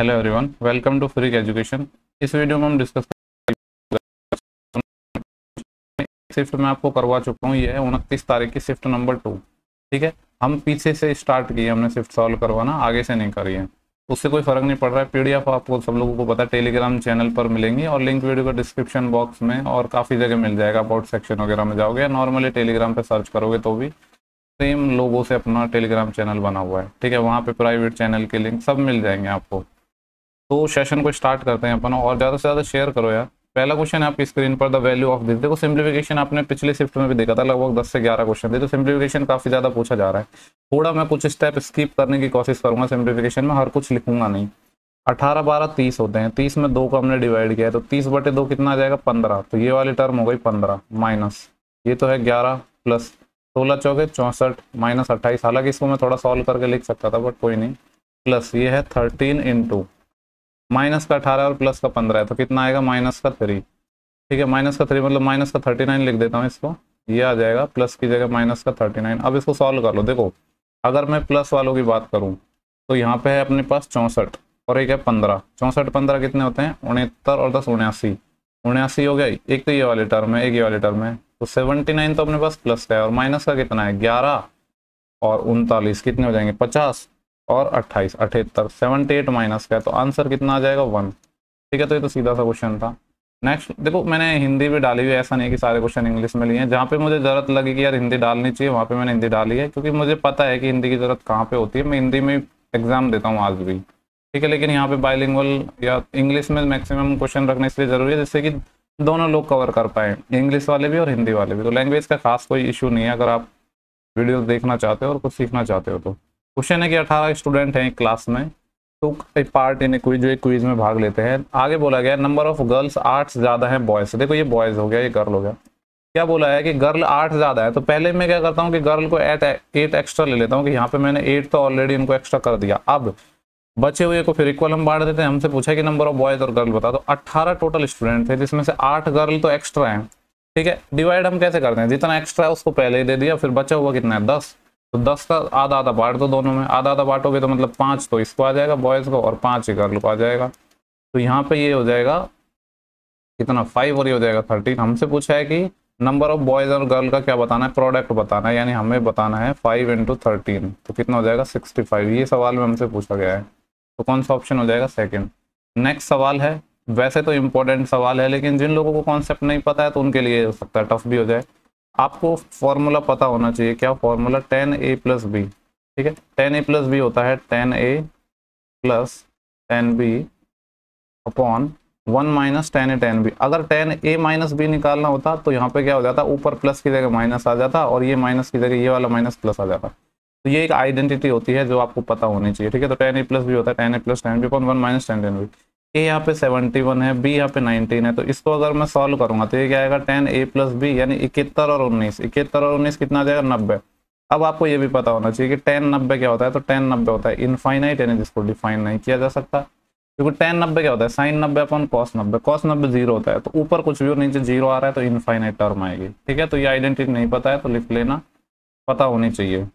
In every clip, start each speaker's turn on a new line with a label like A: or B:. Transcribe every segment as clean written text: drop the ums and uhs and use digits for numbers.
A: Hello everyone, welcome to free education. इस video में हम डिस्कस शिफ्ट मैं आपको करवा चुका हूँ। ये है 29 तारीख की शिफ्ट नंबर 2। ठीक है, हम पीछे से स्टार्ट किए, हमने शिफ्ट सॉल्व करवाना, आगे से नहीं करी है। उससे कोई फर्क नहीं पड़ रहा है। पीडीएफ आपको सब लोगों को पता है टेलीग्राम चैनल पर मिलेंगी और लिंक वीडियो का डिस्क्रिप्शन बॉक्स में और काफ़ी जगह मिल जाएगा। अबाउट सेक्शन वगैरह में जाओगे या नॉर्मली टेलीग्राम पर सर्च करोगे तो भी सेम लोगों से अपना टेलीग्राम चैनल बना हुआ है। ठीक है, वहाँ पे प्राइवेट चैनल के लिंक सब मिल जाएंगे आपको। तो सेशन को स्टार्ट करते हैं अपन, और ज़्यादा से ज़्यादा शेयर करो यार। पहला क्वेश्चन है आपकी स्क्रीन पर, द वैल्यू ऑफ दिस। देखो सिंप्लीफिकेशन आपने पिछले शिफ्ट में भी देखा था, लगभग 10 से 11 क्वेश्चन थे। तो सिंप्लीफिकेशन काफ़ी ज़्यादा पूछा जा रहा है। थोड़ा मैं कुछ स्टेप स्किप करने की कोशिश करूंगा सिंप्लीफिकेशन में, हर कुछ लिखूंगा नहीं। 18, 12, 30 होते हैं। 30 में 2 को हमने डिवाइड किया है, तो 30/2 कितना आ जाएगा? 15। तो ये वाली टर्म हो गई 15 माइनस ये तो है 11 प्लस 16 चौके 64 माइनस 28। हालांकि इसको मैं थोड़ा सॉल्व करके लिख सकता था बट कोई नहीं। प्लस ये है 13 इंटू माइनस का 18 और प्लस का 15 है, तो कितना आएगा? माइनस का 3। ठीक है, माइनस का 3 मतलब माइनस का 39 लिख देता हूँ इसको। ये आ जाएगा प्लस की जगह माइनस का 39। अब इसको सॉल्व कर लो। देखो अगर मैं प्लस वालों की बात करूँ तो यहाँ पे है अपने पास 64 और एक है 15। 64 15 कितने होते हैं? 69 और 10 79। 79 हो गया। एक तो ये वाले टर्म है, एक ये वाले टर्म है, तो 79 तो अपने पास प्लस का है। और माइनस का कितना है? 11 और 39 कितने हो जाएंगे? 50 और 28 78। 78 माइनस का है, तो आंसर कितना आ जाएगा? 1। ठीक है, तो ये तो सीधा सा क्वेश्चन था। नेक्स्ट देखो, मैंने हिंदी भी डाली हुई है, ऐसा नहीं कि सारे क्वेश्चन इंग्लिश में लिए हैं। जहाँ पे मुझे जरूरत लगी कि यार हिंदी डालनी चाहिए, वहाँ पे मैंने हिंदी डाली है, क्योंकि मुझे पता है कि हिंदी की जरूरत कहाँ पे होती है। मैं हिंदी में एग्जाम देता हूँ आज भी। ठीक है, लेकिन यहाँ पे बाइलिंगुअल या इंग्लिश में मैक्सिमम क्वेश्चन रखने इसलिए जरूरी है जिससे कि दोनों लोग कवर कर पाए, इंग्लिश वाले भी और हिंदी वाले भी। तो लैंग्वेज का खास कोई इशू नहीं है अगर आप वीडियो देखना चाहते हो और कुछ सीखना चाहते हो तो। क्वेश्चन है कि 18 स्टूडेंट हैं एक क्लास में, तो एक पार्ट इन क्विज, जो एक क्विज में भाग लेते हैं। आगे बोला गया नंबर ऑफ गर्ल्स 8 से ज़्यादा है बॉयज। देखो ये बॉयज हो गया, ये गर्ल हो गया। क्या बोला है कि गर्ल 8 ज़्यादा है, तो पहले मैं क्या करता हूँ कि गर्ल को 8 एक्स्ट्रा ले लेता हूँ, कि यहाँ पे मैंने 8 तो ऑलरेडी इनको एक्स्ट्रा कर दिया। अब बचे हुए को फिर इक्वल हम बांट देते हैं। हमसे पूछा कि नंबर ऑफ बॉयज और गर्ल बता दो। 18 टोटल स्टूडेंट थे, जिसमें से 8 गर्ल तो एक्स्ट्रा हैं। ठीक है, डिवाइड हम कैसे करते हैं? जितना एक्स्ट्रा है उसको पहले ही दे दिया, फिर बचा हुआ कितना है? 10। तो 10 का आधा आधा बांट दो दोनों में। आधा आधा बांटोगे तो मतलब 5 तो इसको आ जाएगा बॉयज को और 5 ही गर्ल को आ जाएगा। तो यहाँ पे ये हो जाएगा कितना? 5 और ये हो जाएगा 13। हमसे पूछा है कि नंबर ऑफ बॉयज और गर्ल का क्या बताना है? प्रोडक्ट बताना है, यानी हमें बताना है 5 × 13, तो कितना हो जाएगा? 65। ये सवाल में हमसे पूछा गया है, तो कौन सा ऑप्शन हो जाएगा? सेकेंड। नेक्स्ट सवाल है, वैसे तो इंपॉर्टेंट सवाल है, लेकिन जिन लोगों को कॉन्सेप्ट नहीं पता है तो उनके लिए हो सकता है टफ भी हो जाए। आपको फॉर्मूला पता होना चाहिए। क्या फॉर्मूला? 10a + b। ठीक है, 10a + b होता है 10a + 10b upon 1 - 10a 10b। अगर 10a - b निकालना होता तो यहाँ पे क्या हो जाता? ऊपर प्लस की जगह माइनस आ जाता और ये माइनस की जगह ये वाला माइनस प्लस आ जाता। तो ये एक आइडेंटिटी होती है जो आपको पता होनी चाहिए। ठीक है, तो 10a + b होता है 10a + 10b अपॉन 1 - 10 10b। ए यहाँ पे 71 है, बी यहाँ पे 19 है, तो इसको अगर मैं सॉल्व करूंगा तो ये क्या आएगा? 10a + b यानी 71 और 19। 71 और 19 कितना आ जाएगा? 90। अब आपको ये भी पता होना चाहिए कि 10 90 क्या होता है? तो 10 90 होता है इनफाइनाइट, यानी जिसको डिफाइन नहीं किया जा सकता। क्योंकि 10 90 क्या होता है? sin 90 upon cos 90। cos 90 0 होता है, तो ऊपर कुछ भी और नीचे 0 आ रहा है तो इनफाइनाइट टर्म आएगी। ठीक है, तो ये आइडेंटिटी नहीं पता है तो लिख लेना, पता होनी चाहिए।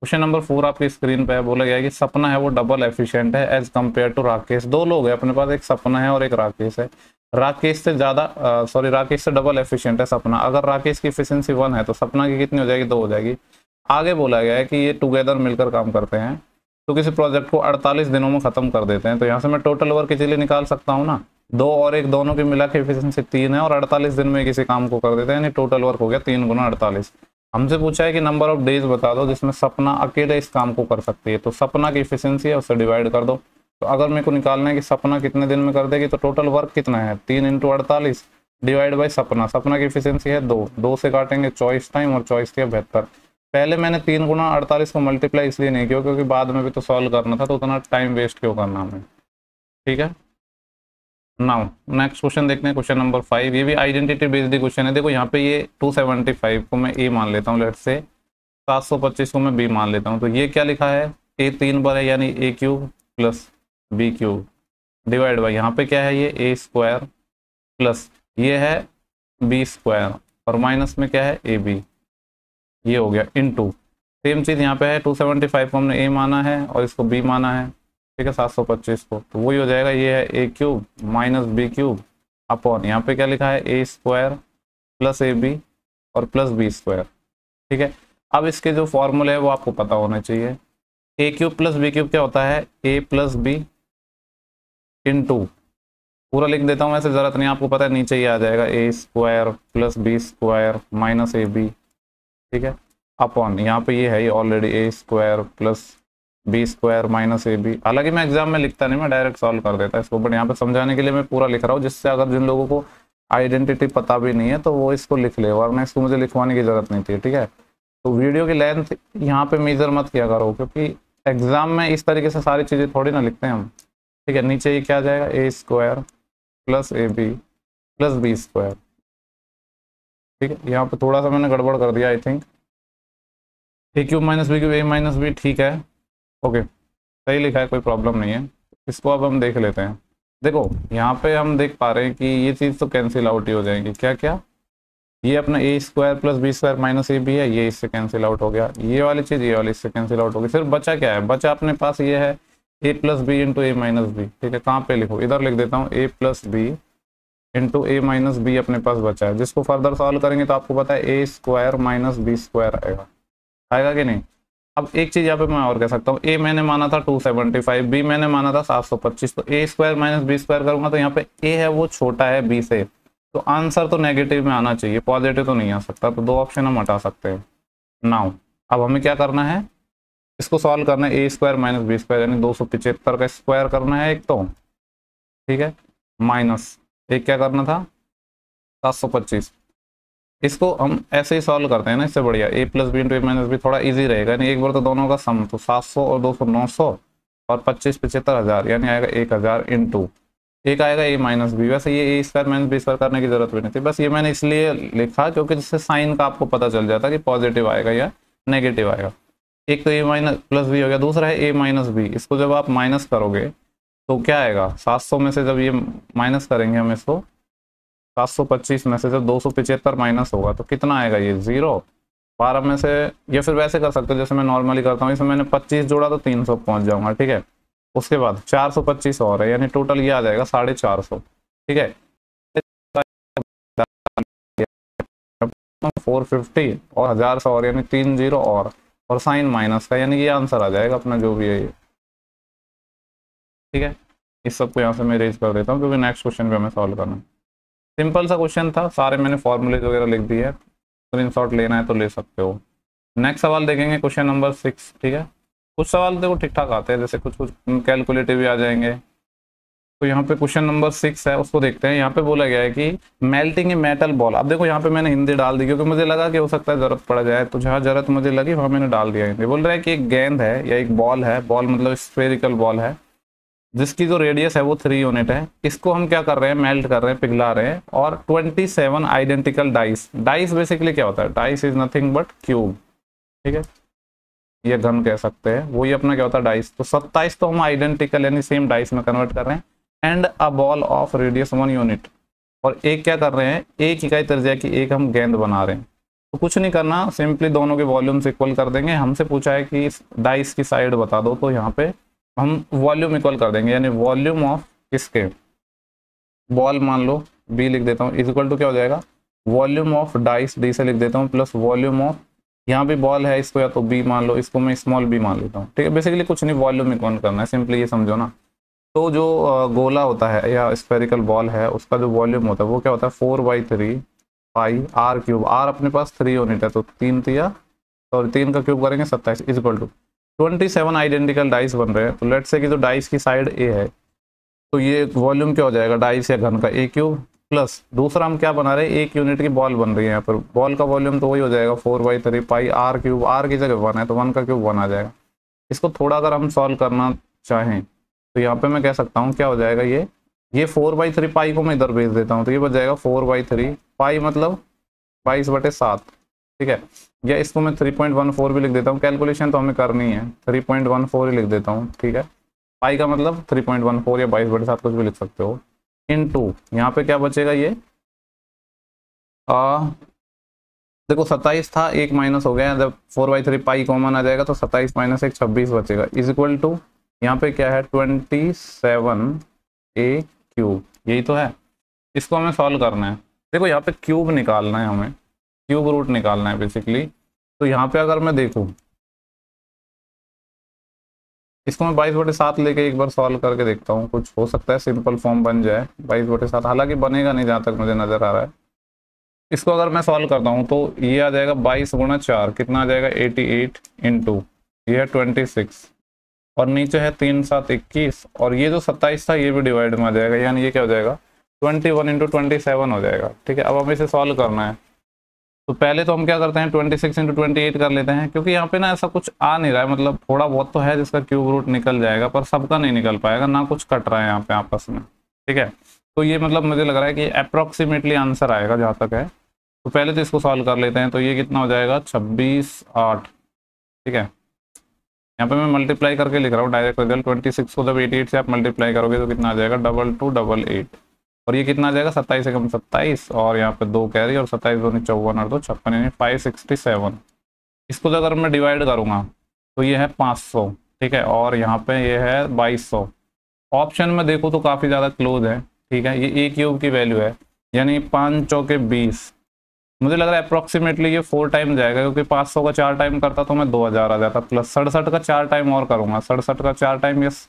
A: क्वेश्चन नंबर 4 आपकी स्क्रीन पे है। बोला गया है कि सपना है वो डबल एफिशिएंट है एज कंपेयर टू राकेश। 2 लोग हैं अपने पास, एक सपना है और एक राकेश है। राकेश से राकेश से डबल एफिशिएंट है सपना। अगर राकेश की एफिशिएंसी 1 है तो सपना की कितनी हो जाएगी? 2 हो जाएगी। आगे बोला गया है कि ये टुगेदर मिलकर काम करते हैं, तो किसी प्रोजेक्ट को 48 दिनों में खत्म कर देते हैं। तो यहाँ से मैं टोटल वर्क इजीली निकाल सकता हूँ ना। 2 और 1 दोनों की मिला के एफिशिएंसी 3 है और 48 दिन में किसी काम को कर देते हैं, यानी टोटल वर्क हो गया 3 × 48। हमसे पूछा है कि नंबर ऑफ डेज बता दो जिसमें सपना अकेले इस काम को कर सकती है। तो सपना की एफिशिएंसी है, उससे डिवाइड कर दो। तो अगर मेरे को निकालना है कि सपना कितने दिन में कर देगी, तो टोटल वर्क कितना है? 3 × 48 डिवाइड बाई सपना। सपना की एफिशिएंसी है 2। 2 से काटेंगे 24 टाइम और 24 के 72। पहले मैंने 3 × 48 को मल्टीप्लाई इसलिए नहीं किया क्योंकि बाद में भी तो सॉल्व करना था, तो उतना टाइम वेस्ट क्यों करना हमें। ठीक है, नाउ नेक्स्ट क्वेश्चन देखते हैं। क्वेश्चन नंबर 5, ये भी आइडेंटिटी बेस्ड क्वेश्चन है। देखो यहाँ पे ये 275 को मैं ए मान लेता हूँ, लेट से 725 को मैं बी मान लेता हूँ। तो ये क्या लिखा है? ए 3 बार है, यानी a³ + b³ डिवाइड बाई यहाँ पे क्या है? ये a² प्लस ये है b² और माइनस में क्या है? ab। ये हो गया इनटू सेम चीज यहाँ पे है। 275 को हमने ए माना है और इसको बी माना है, ठीक है 725 को, तो वही हो जाएगा, ये है A cube minus B cube upon यहाँ पे क्या लिखा है A square plus A B और प्लस बी स्क्वायर। ठीक है, अब इसके जो फॉर्मूले है वो आपको पता होना चाहिए। ए क्यूब प्लस बी क्यूब क्या होता है, ए प्लस बी इंटू, पूरा लिख देता हूँ, ऐसे जरूरत नहीं, आपको पता है नीचे ही आ जाएगा, A square plus B square minus A B. ठीक है, अपॉन यहाँ पे ये है ये already A square plus B square minus A B. हालांकि मैं एग्जाम में लिखता नहीं, मैं डायरेक्ट सॉल्व कर देता इसको, बट यहाँ पे समझाने के लिए मैं पूरा लिख रहा हूँ, जिससे अगर जिन लोगों को आइडेंटिटी पता भी नहीं है तो वो इसको लिख ले, वरना इसको मुझे लिखवाने की जरूरत नहीं थी। ठीक है, तो वीडियो की लेंथ यहाँ पे मेजर मत किया करो, क्योंकि एग्जाम में इस तरीके से सारी चीज़ें थोड़ी ना लिखते हैं हम। ठीक है, नीचे ये क्या आ जाएगा, A square plus A B plus B square. ठीक है, यहाँ पे थोड़ा सा मैंने गड़बड़ कर दिया I think, a cube minus B cube a minus b, ठीक है ओके सही लिखा है, कोई प्रॉब्लम नहीं है। इसको अब हम देख लेते हैं। देखो यहाँ पे हम देख पा रहे हैं कि ये चीज़ तो कैंसिल आउट ही हो जाएंगी, क्या क्या, ये अपना A square plus B square minus A B है, ये इससे कैंसिल आउट हो गया, ये वाली चीज़ ये वाली इससे कैंसिल आउट हो गई, सिर्फ बचा क्या है, बचा अपने पास ये है ए प्लस बी इंटू ए माइनस बी। ठीक है, कहाँ पे लिखो, इधर लिख देता हूँ, ए प्लस बी इंटू ए माइनस बी अपने पास बचा है, जिसको फर्दर सॉल्व करेंगे तो आपको पता है A square minus b square आएगा, आएगा कि नहीं। अब एक चीज यहाँ पे मैं और कह सकता हूँ, ए मैंने माना था 275, बी मैंने माना था 725, तो ए स्क्वायर माइनस बी स्क्वायर करूंगा तो यहाँ पे ए है वो छोटा है बी से, तो आंसर तो नेगेटिव में आना चाहिए, पॉजिटिव तो नहीं आ सकता, तो दो ऑप्शन हम हटा सकते हैं। नाउ अब हमें क्या करना है, इसको सॉल्व करना है, A square minus b square यानी 275 का स्क्वायर करना है एक तो, ठीक है, माइनस एक क्या करना था 725। इसको हम ऐसे ही सॉल्व करते हैं ना, इससे बढ़िया ए प्लस बी इंटू ए माइनस बी थोड़ा इजी रहेगा, यानी एक बार तो दोनों का सम, तो 700 और 200 900 और 25 75,000 यानी आएगा 1000 इंटू एक आएगा ए माइनस बी। वैसे ये a square minus b square करने की जरूरत भी नहीं थी, बस ये मैंने इसलिए लिखा क्योंकि जिससे साइन का आपको पता चल जाता कि पॉजिटिव आएगा या नेगेटिव आएगा। एक तो ए माइनस प्लस बी हो गया, दूसरा है ए माइनस बी, इसको जब आप माइनस करोगे तो क्या आएगा, 700 में से जब ये माइनस करेंगे हम इसको, 725 में से जब 275 माइनस होगा तो कितना आएगा, ये 0। 12 में से, या फिर वैसे कर सकते हो जैसे मैं नॉर्मली करता हूँ, इसमें मैंने 25 जोड़ा तो 300 पहुंच जाऊंगा। ठीक है, उसके बाद 425 और है, यानी टोटल ये आ जाएगा 450। ठीक है, 450 और 1000 और यानी 3 0 और साइन माइनस का, यानी ये आंसर आ जाएगा अपना जो भी है ये। ठीक है, इस सबको यहाँ से मैं रेज कर देता हूँ क्योंकि नेक्स्ट क्वेश्चन भी हमें सॉल्व करना है। सिंपल सा क्वेश्चन था, सारे मैंने फॉर्मूलेज वगैरह लिख दिए है, स्क्रीनशॉट लेना है तो ले सकते हो। नेक्स्ट सवाल देखेंगे क्वेश्चन नंबर 6। ठीक है, कुछ सवाल देखो ठीक ठाक आते हैं, जैसे कुछ कुछ कैलकुलेटिव भी आ जाएंगे। तो यहाँ पे क्वेश्चन नंबर 6 है, उसको देखते हैं। यहाँ पे बोला गया है कि मेल्टिंग ए मेटल बॉल। अब देखो यहाँ पे मैंने हिंदी डाल दी क्योंकि मुझे लगा कि हो सकता है जरूरत पड़ जाए, तो जहाँ जरूरत मुझे लगी वहाँ मैंने डाल दिया हिंदी। बोल रहा है कि एक गेंद है या एक बॉल है, बॉल मतलब स्फेरिकल बॉल है, जिसकी जो रेडियस है वो 3 यूनिट है। इसको हम क्या कर रहे हैं, मेल्ट कर रहे हैं, पिघला रहे हैं, और 27 आइडेंटिकल डाइस। डाइस बेसिकली क्या होता है, dice is nothing but cube. ठीक है, ये घन कह सकते हैं, वही अपना क्या होता है डाइस। तो 27 तो हम आइडेंटिकल यानी सेम डाइस में कन्वर्ट कर रहे हैं, and a ball of radius 1 unit. और एक क्या कर रहे हैं, एक इकाई त्रिज्या की एक हम गेंद बना रहे हैं। तो कुछ नहीं करना, सिंपली दोनों के वॉल्यूम्स इक्वल कर देंगे। हमसे पूछा है कि डाइस की साइड बता दो, तो यहाँ पे हम वॉल्यूम इक्वल कर देंगे, यानी वॉल्यूम ऑफ किसके, बॉल मान लो बी लिख देता हूँ, इज इक्वल टू क्या हो जाएगा, वॉल्यूम ऑफ डाइस, डी से लिख देता हूँ, प्लस वॉल्यूम ऑफ, यहाँ भी बॉल है इसको या तो बी मान लो, इसको मैं स्मॉल बी मान लेता हूँ। ठीक है, बेसिकली कुछ नहीं, वॉल्यूम इक्वल करना है, सिंपली ये समझो ना। तो जो गोला होता है या स्फेरिकल बॉल है, उसका जो वॉल्यूम होता है वो क्या होता है 4/3 पाई आर क्यूब। आर अपने पास 3 यूनिट है, तो 3 का क्यूब करेंगे 27 is equal to 27 identical dice बन रहे हैं। तो लेट्स से कि जो डाइस की साइड ए है, तो ये वॉल्यूम क्या हो जाएगा डाइस या घन का ए क्यूब, प्लस दूसरा हम क्या बना रहे हैं, 1 यूनिट की बॉल बन रही है यहाँ पर, बॉल का वॉल्यूम तो वही हो जाएगा 4/3 पाई आर क्यूब। आर की जगह 1 है तो 1 का क्यूब 1 आ जाएगा। इसको थोड़ा अगर हम सॉल्व करना चाहें तो यहाँ पे मैं कह सकता हूँ क्या हो जाएगा, ये 4/3 पाई को मैं इधर भेज देता हूँ, तो ये बच जाएगा 4/3 पाई मतलब 22/7। ठीक है, या इसको मैं 3.14 भी लिख देता हूँ, कैलकुलेशन तो हमें करनी है, 3.14 ही लिख देता हूँ। ठीक है, पाई का मतलब 3.14 या 22/7 कुछ भी लिख सकते हो, इनटू यहाँ पे क्या बचेगा, ये देखो 27 था, एक माइनस हो गया, जब 4/3 पाई कॉमन आ जाएगा तो 27 - 1 26 बचेगा, इज इक्वल टू यहाँ पे क्या है 27a³, यही तो है। इसको हमें सॉल्व करना है। देखो यहाँ पे क्यूब निकालना है, हमें क्यूब रूट निकालना है बेसिकली। तो यहाँ पे अगर मैं देखूँ इसको मैं 22/7 लेके एक बार सॉल्व करके देखता हूँ, कुछ हो सकता है सिंपल फॉर्म बन जाए 22/7, हालांकि बनेगा नहीं जहाँ तक मुझे नजर आ रहा है। इसको अगर मैं सॉल्व करता हूँ तो ये आ जाएगा 22 × 4 कितना आ जाएगा 88 × ये है 26 और नीचे है 3 7 21 और ये जो 27 था ये भी डिवाइड में आ जाएगा, यानी ये क्या हो जाएगा 21 × 27 हो जाएगा। ठीक है, अब हमें इसे सॉल्व करना है। तो पहले तो हम क्या करते हैं 26 × 28 कर लेते हैं, क्योंकि यहाँ पे ना ऐसा कुछ आ नहीं रहा है, मतलब थोड़ा बहुत तो है जिसका क्यूब रूट निकल जाएगा पर सबका नहीं निकल पाएगा, ना कुछ कट रहा है यहाँ पे आपस में। ठीक है, तो ये मतलब मुझे लग रहा है कि अप्रोक्सीमेटली आंसर आएगा जहाँ तक है। तो पहले तो इसको सॉल्व कर लेते हैं। तो ये कितना हो जाएगा 26/8। ठीक है, यहाँ पे मैं मल्टीप्लाई करके लिख रहा हूँ डायरेक्ट रिजल्ट। 26 को जब 88 से आप मल्टीप्लाई करोगे तो कितना आ जाएगा 2288 और ये कितना आ जाएगा 27 से कम 27 और यहाँ पे 2 कैरी और 27 2 54 और 2 56 यानी 567। इसको तो अगर मैं डिवाइड करूँगा तो ये है 500। ठीक है, और यहाँ पे ये है 2200। ऑप्शन में देखो तो काफ़ी ज़्यादा क्लोज है। ठीक है, ये a³ की वैल्यू है यानी 5 चौके 20। मुझे लग रहा है अप्रोक्सीमेटली ये 4 टाइम जाएगा, क्योंकि 500 का 4 टाइम करता तो मैं 2000 आ जाता, प्लस 67 का 4 टाइम और करूँगा, 67 का 4 टाइम यस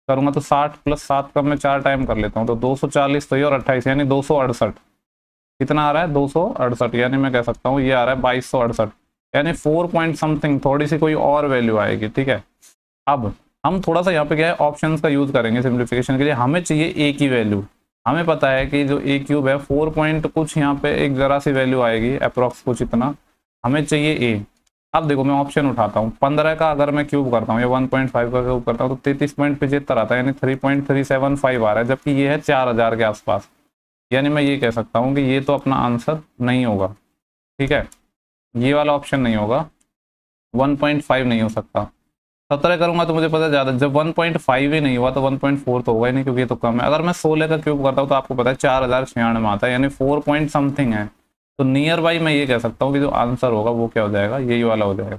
A: करूँगा तो 60 + 7 का मैं 4 टाइम कर लेता हूँ तो 240 तो ये और 28 यानी 268। कितना आ रहा है 268, यानी मैं कह सकता हूँ ये आ रहा है 2268 यानी 4 पॉइंट समथिंग, थोड़ी सी कोई और वैल्यू आएगी। ठीक है, अब हम थोड़ा सा यहाँ पे क्या है ऑप्शंस का यूज करेंगे सिंप्लीफिकेशन के लिए। हमें चाहिए ए की वैल्यू, हमें पता है कि जो a³ है 4 पॉइंट कुछ यहाँ पे एक जरा सी वैल्यू आएगी अप्रोक्स कुछ इतना, हमें चाहिए a। अब देखो मैं ऑप्शन उठाता हूँ 15 का अगर मैं क्यूब करता हूँ या 1.5 का क्यूब करता हूँ तो 33.75 आता है यानी 3.375 आ रहा है, जबकि ये है 4000 के आसपास, यानी मैं ये कह सकता हूँ कि ये तो अपना आंसर नहीं होगा। ठीक है, ये वाला ऑप्शन नहीं होगा, 1.5 नहीं हो सकता। 17 करूंगा तो मुझे पता है ज़्यादा, जब 1.5 ही नहीं हुआ तो 1.4 तो होगा ही नहीं, क्योंकि ये तो कम है। अगर मैं 16 का क्यूब करता हूँ तो आपको पता है 4096 में आता है यानी 4 पॉइंट समथिंग है। तो नियर बाई मैं ये कह सकता हूँ कि जो आंसर होगा वो क्या हो जाएगा, यही वाला हो जाएगा।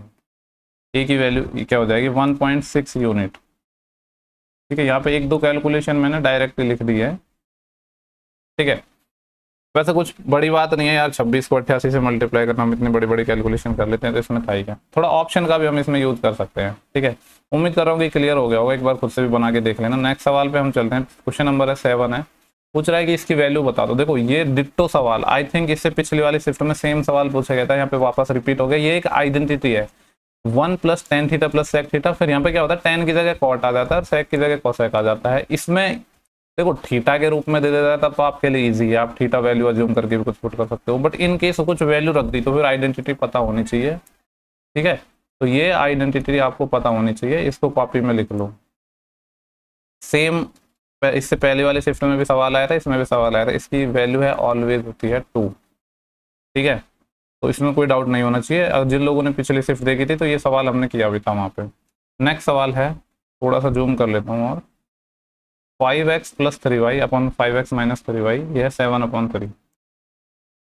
A: ए की वैल्यू क्या हो जाएगी 1.6 यूनिट। ठीक है, यहाँ पे 1-2 कैलकुलेशन मैंने डायरेक्टली लिख दी है। ठीक है, वैसे कुछ बड़ी बात नहीं है यार, 26 को 88 से मल्टीप्लाई करना, हम इतनी बड़ी बड़ी कैलकुलेशन कर लेते हैं तो इसमें था ही क्या। थोड़ा ऑप्शन का भी हम इसमें यूज कर सकते हैं। ठीक है, उम्मीद कर रहा हूँ कि क्लियर हो गया होगा, एक बार खुद से भी बना के देख लेना। नेक्स्ट सवाल पे हम चलते हैं। क्वेश्चन नंबर 7 है, पूछ रहा है कि इसकी वैल्यू बता दो। देखो ये डिट्टो सवाल, आई थिंक इससे पिछली वाली शिफ्ट में सेम सवाल पूछा गया था, यहाँ पे वापस रिपीट हो गया। ये एक आइडेंटिटी है 1 + tan थीटा + sec थीटा, फिर यहाँ पे क्या होता है tan की जगह cot आ जाता है और sec की जगह cosec आ जाता है। इसमें देखो थीटा के रूप में दे देता है तब तो आपके लिए इजी है, आप थीटा वैल्यू अज्यूम करके भी कुछ पुट कर सकते हो, बट इन केस कुछ वैल्यू रख दी तो फिर आइडेंटिटी पता होनी चाहिए। ठीक है, तो ये आइडेंटिटी आपको पता होनी चाहिए, इसको कॉपी में लिख लो। सेम इससे पहले वाले शिफ्ट में भी सवाल आया था, इसमें भी सवाल आया था। इसकी वैल्यू है ऑलवेज होती है 2। ठीक है, तो इसमें कोई डाउट नहीं होना चाहिए। और जिन लोगों ने पिछली शिफ्ट देखी थी तो ये सवाल हमने किया भी था वहाँ पे। नेक्स्ट सवाल है, थोड़ा सा जूम कर लेता हूँ, और 5x + 3y upon 5x - 3y, ये है 7/3।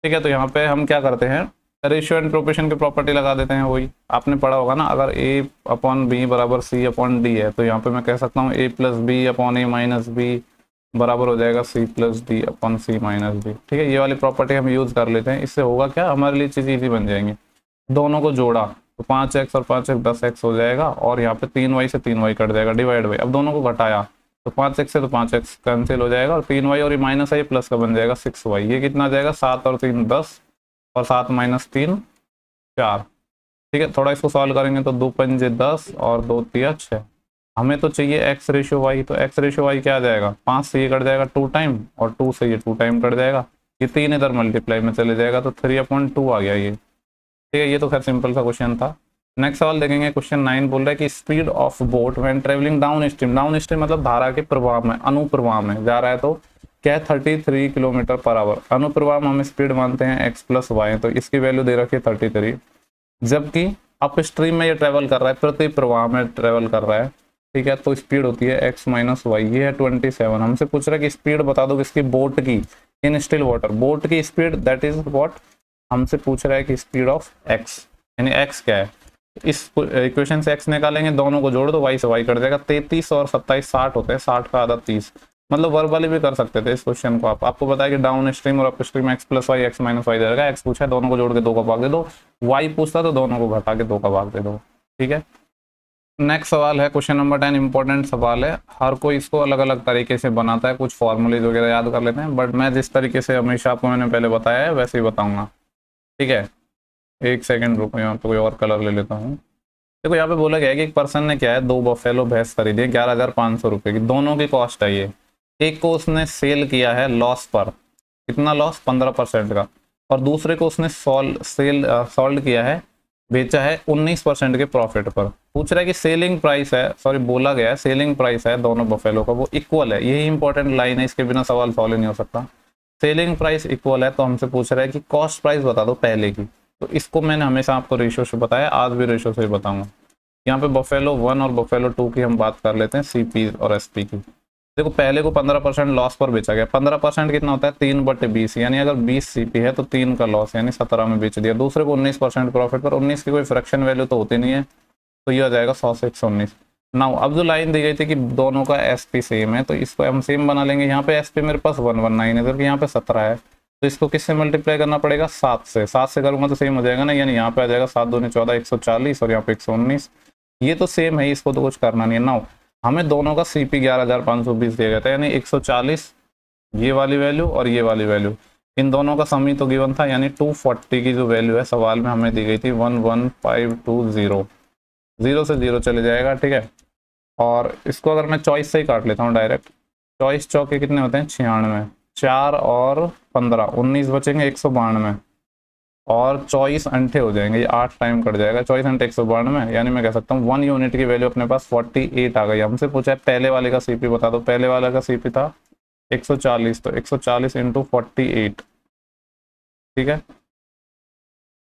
A: ठीक है, तो यहाँ पे हम क्या करते हैं रेशियो एंड प्रोपोर्शन की प्रॉपर्टी लगा देते हैं। वही आपने पढ़ा होगा ना, अगर a/b = c/d है तो यहाँ पे मैं कह सकता हूँ a + b/a - b बराबर हो जाएगा c + d/c - d। ठीक है, ये वाली प्रॉपर्टी हम यूज कर लेते हैं। इससे होगा क्या, हमारे लिए चीज़ ईजी बन जाएंगी। दोनों को जोड़ा तो 5x और 5x 10x हो जाएगा और यहाँ पे 3y से 3y कट जाएगा डिवाइड बाई। अब दोनों को घटाया तो 5x से तो 5x कैंसिल हो जाएगा और 3y और ये माइनस है, प्लस का बन जाएगा 6y। ये कितना आ जाएगा 7 और 3 10 और 7 - 3 4। ठीक है, थोड़ा इसको सॉल्व करेंगे तो 2 पंजे 10 और 2 तिया 6। हमें तो चाहिए x/y, तो x/y क्या आ जाएगा 5 से ये कट जाएगा 2 टाइम और 2 से ये 2 टाइम कट जाएगा, ये 3 इधर मल्टीप्लाई में चले जाएगा तो 3/2 आ गया ये। ठीक है, ये तो खैर सिंपल सा क्वेश्चन था। नेक्स्ट सवाल देखेंगे, क्वेश्चन 9 बोल रहा है कि speed of boat when travelling down stream. Down stream मतलब धारा के प्रवाह में, अनुप्रवाह में जा रहा है तो क्या है 33 km/h। अनुप्रवाह में हम स्पीड मानते हैं x + y, तो इसकी वैल्यू दे रखी है 33। जबकि अप स्ट्रीम में ये ट्रेवल कर रहा है, प्रति प्रवाह में ट्रेवल कर रहा है। ठीक है, तो स्पीड होती है x - y, ये है 27। हमसे पूछ रहा है कि स्पीड बता दो किसकी, बोट की, इन स्टिल वाटर। बोट की स्पीड दैट इज व्हाट, हमसे पूछ रहा है कि स्पीड ऑफ x, यानी x क्या है। इस इक्वेशन से x निकालेंगे, दोनों को जोड़ दो, y से y कट जाएगा। 33 और 27 60 होते हैं, 60 का आधा 30। मतलब वर्बली भी कर सकते थे इस क्वेश्चन को। आपको पता है कि डाउन स्ट्रीम और up stream x plus y x minus y जाएगा। x पूछा है दोनों को जोड़ के 2 का भाग दे दो, y पूछता तो दोनों को घटा के 2 का भाग दे दो। ठीक है, नेक्स्ट सवाल है क्वेश्चन नंबर 10। इंपॉर्टेंट सवाल है, हर कोई इसको अलग अलग तरीके से बनाता है, कुछ फॉर्मूलेज वगैरह याद कर लेते हैं, बट मैं जिस तरीके से हमेशा आपको मैंने पहले बताया है वैसे ही बताऊंगा। ठीक है, एक सेकंड रुको, यहाँ पे कोई और कलर ले लेता हूँ। देखो यहाँ पे बोला गया है कि एक पर्सन ने क्या है, 2 बफेलो भैंस खरीदी है 11,500 रुपये की। दोनों की कॉस्ट है ये। एक को उसने सेल किया है लॉस पर, कितना लॉस, 15% का, और दूसरे को उसने सोल्ड किया है, बेचा है 19% के प्रॉफिट पर। पूछ रहा है कि सेलिंग प्राइस है, सॉरी बोला गया है सेलिंग प्राइस है दोनों बफेलो का वो इक्वल है। यही इंपॉर्टेंट लाइन है, इसके बिना सवाल सॉल्व ही नहीं हो सकता। सेलिंग प्राइस इक्वल है तो हमसे पूछ रहा है कि कॉस्ट प्राइस बता दो पहले की। तो इसको मैंने हमेशा आपको रेशियो से बताया, आज भी रेशियो से ही बताऊंगा। यहाँ पे बफेलो 1 और बफेलो 2 की हम बात कर लेते हैं, CP और SP की। देखो पहले को 15% लॉस पर बेचा गया। 15% कितना होता है, 3/20, यानी अगर 20 CP है तो 3 का लॉस, यानी 17 में बेच दिया। दूसरे को 19% प्रॉफिट पर, 19 की कोई फ्रैक्शन वैल्यू तो होती नहीं है, तो ये आ जाएगा 100 से 119। नाउ अब जो लाइन दी गई थी कि दोनों का SP सेम है, तो इसको हम सेम बना लेंगे। यहाँ पे SP मेरे पास 119 है, जबकि यहाँ पे 17 है, तो इसको किससे मल्टीप्लाई करना पड़ेगा, 7 से। 7 से करूंगा तो सेम हो जाएगा ना, यानी यहाँ पे आ जाएगा 7 दूनी 14, 140, और यहाँ पे 119। ये तो सेम है, इसको तो कुछ करना नहीं है। नाउ हमें दोनों का CP 11,520 दिया गया था, यानी 140 ये वाली वैल्यू और ये वाली वैल्यू, इन दोनों का सम ही तो गिवन था, यानी 240 की जो वैल्यू है सवाल में हमें दी गई थी 11520। 0 से 0 चले जाएगा। ठीक है, और इसको अगर मैं चॉइस से ही काट लेता हूँ डायरेक्ट, चॉइस चौके कितने होते हैं, 96, 4 और 15 19 बचेंगे, 192, और 24 अंठे हो जाएंगे, ये 8 टाइम कट जाएगा। 24 अंठे 192, यानी मैं कह सकता हूँ 1 यूनिट की वैल्यू अपने पास 48 आ गई। हमसे पूछा है पहले वाले का CP बता दो। पहले वाले का CP था 140, तो 140 इंटू 48। ठीक है,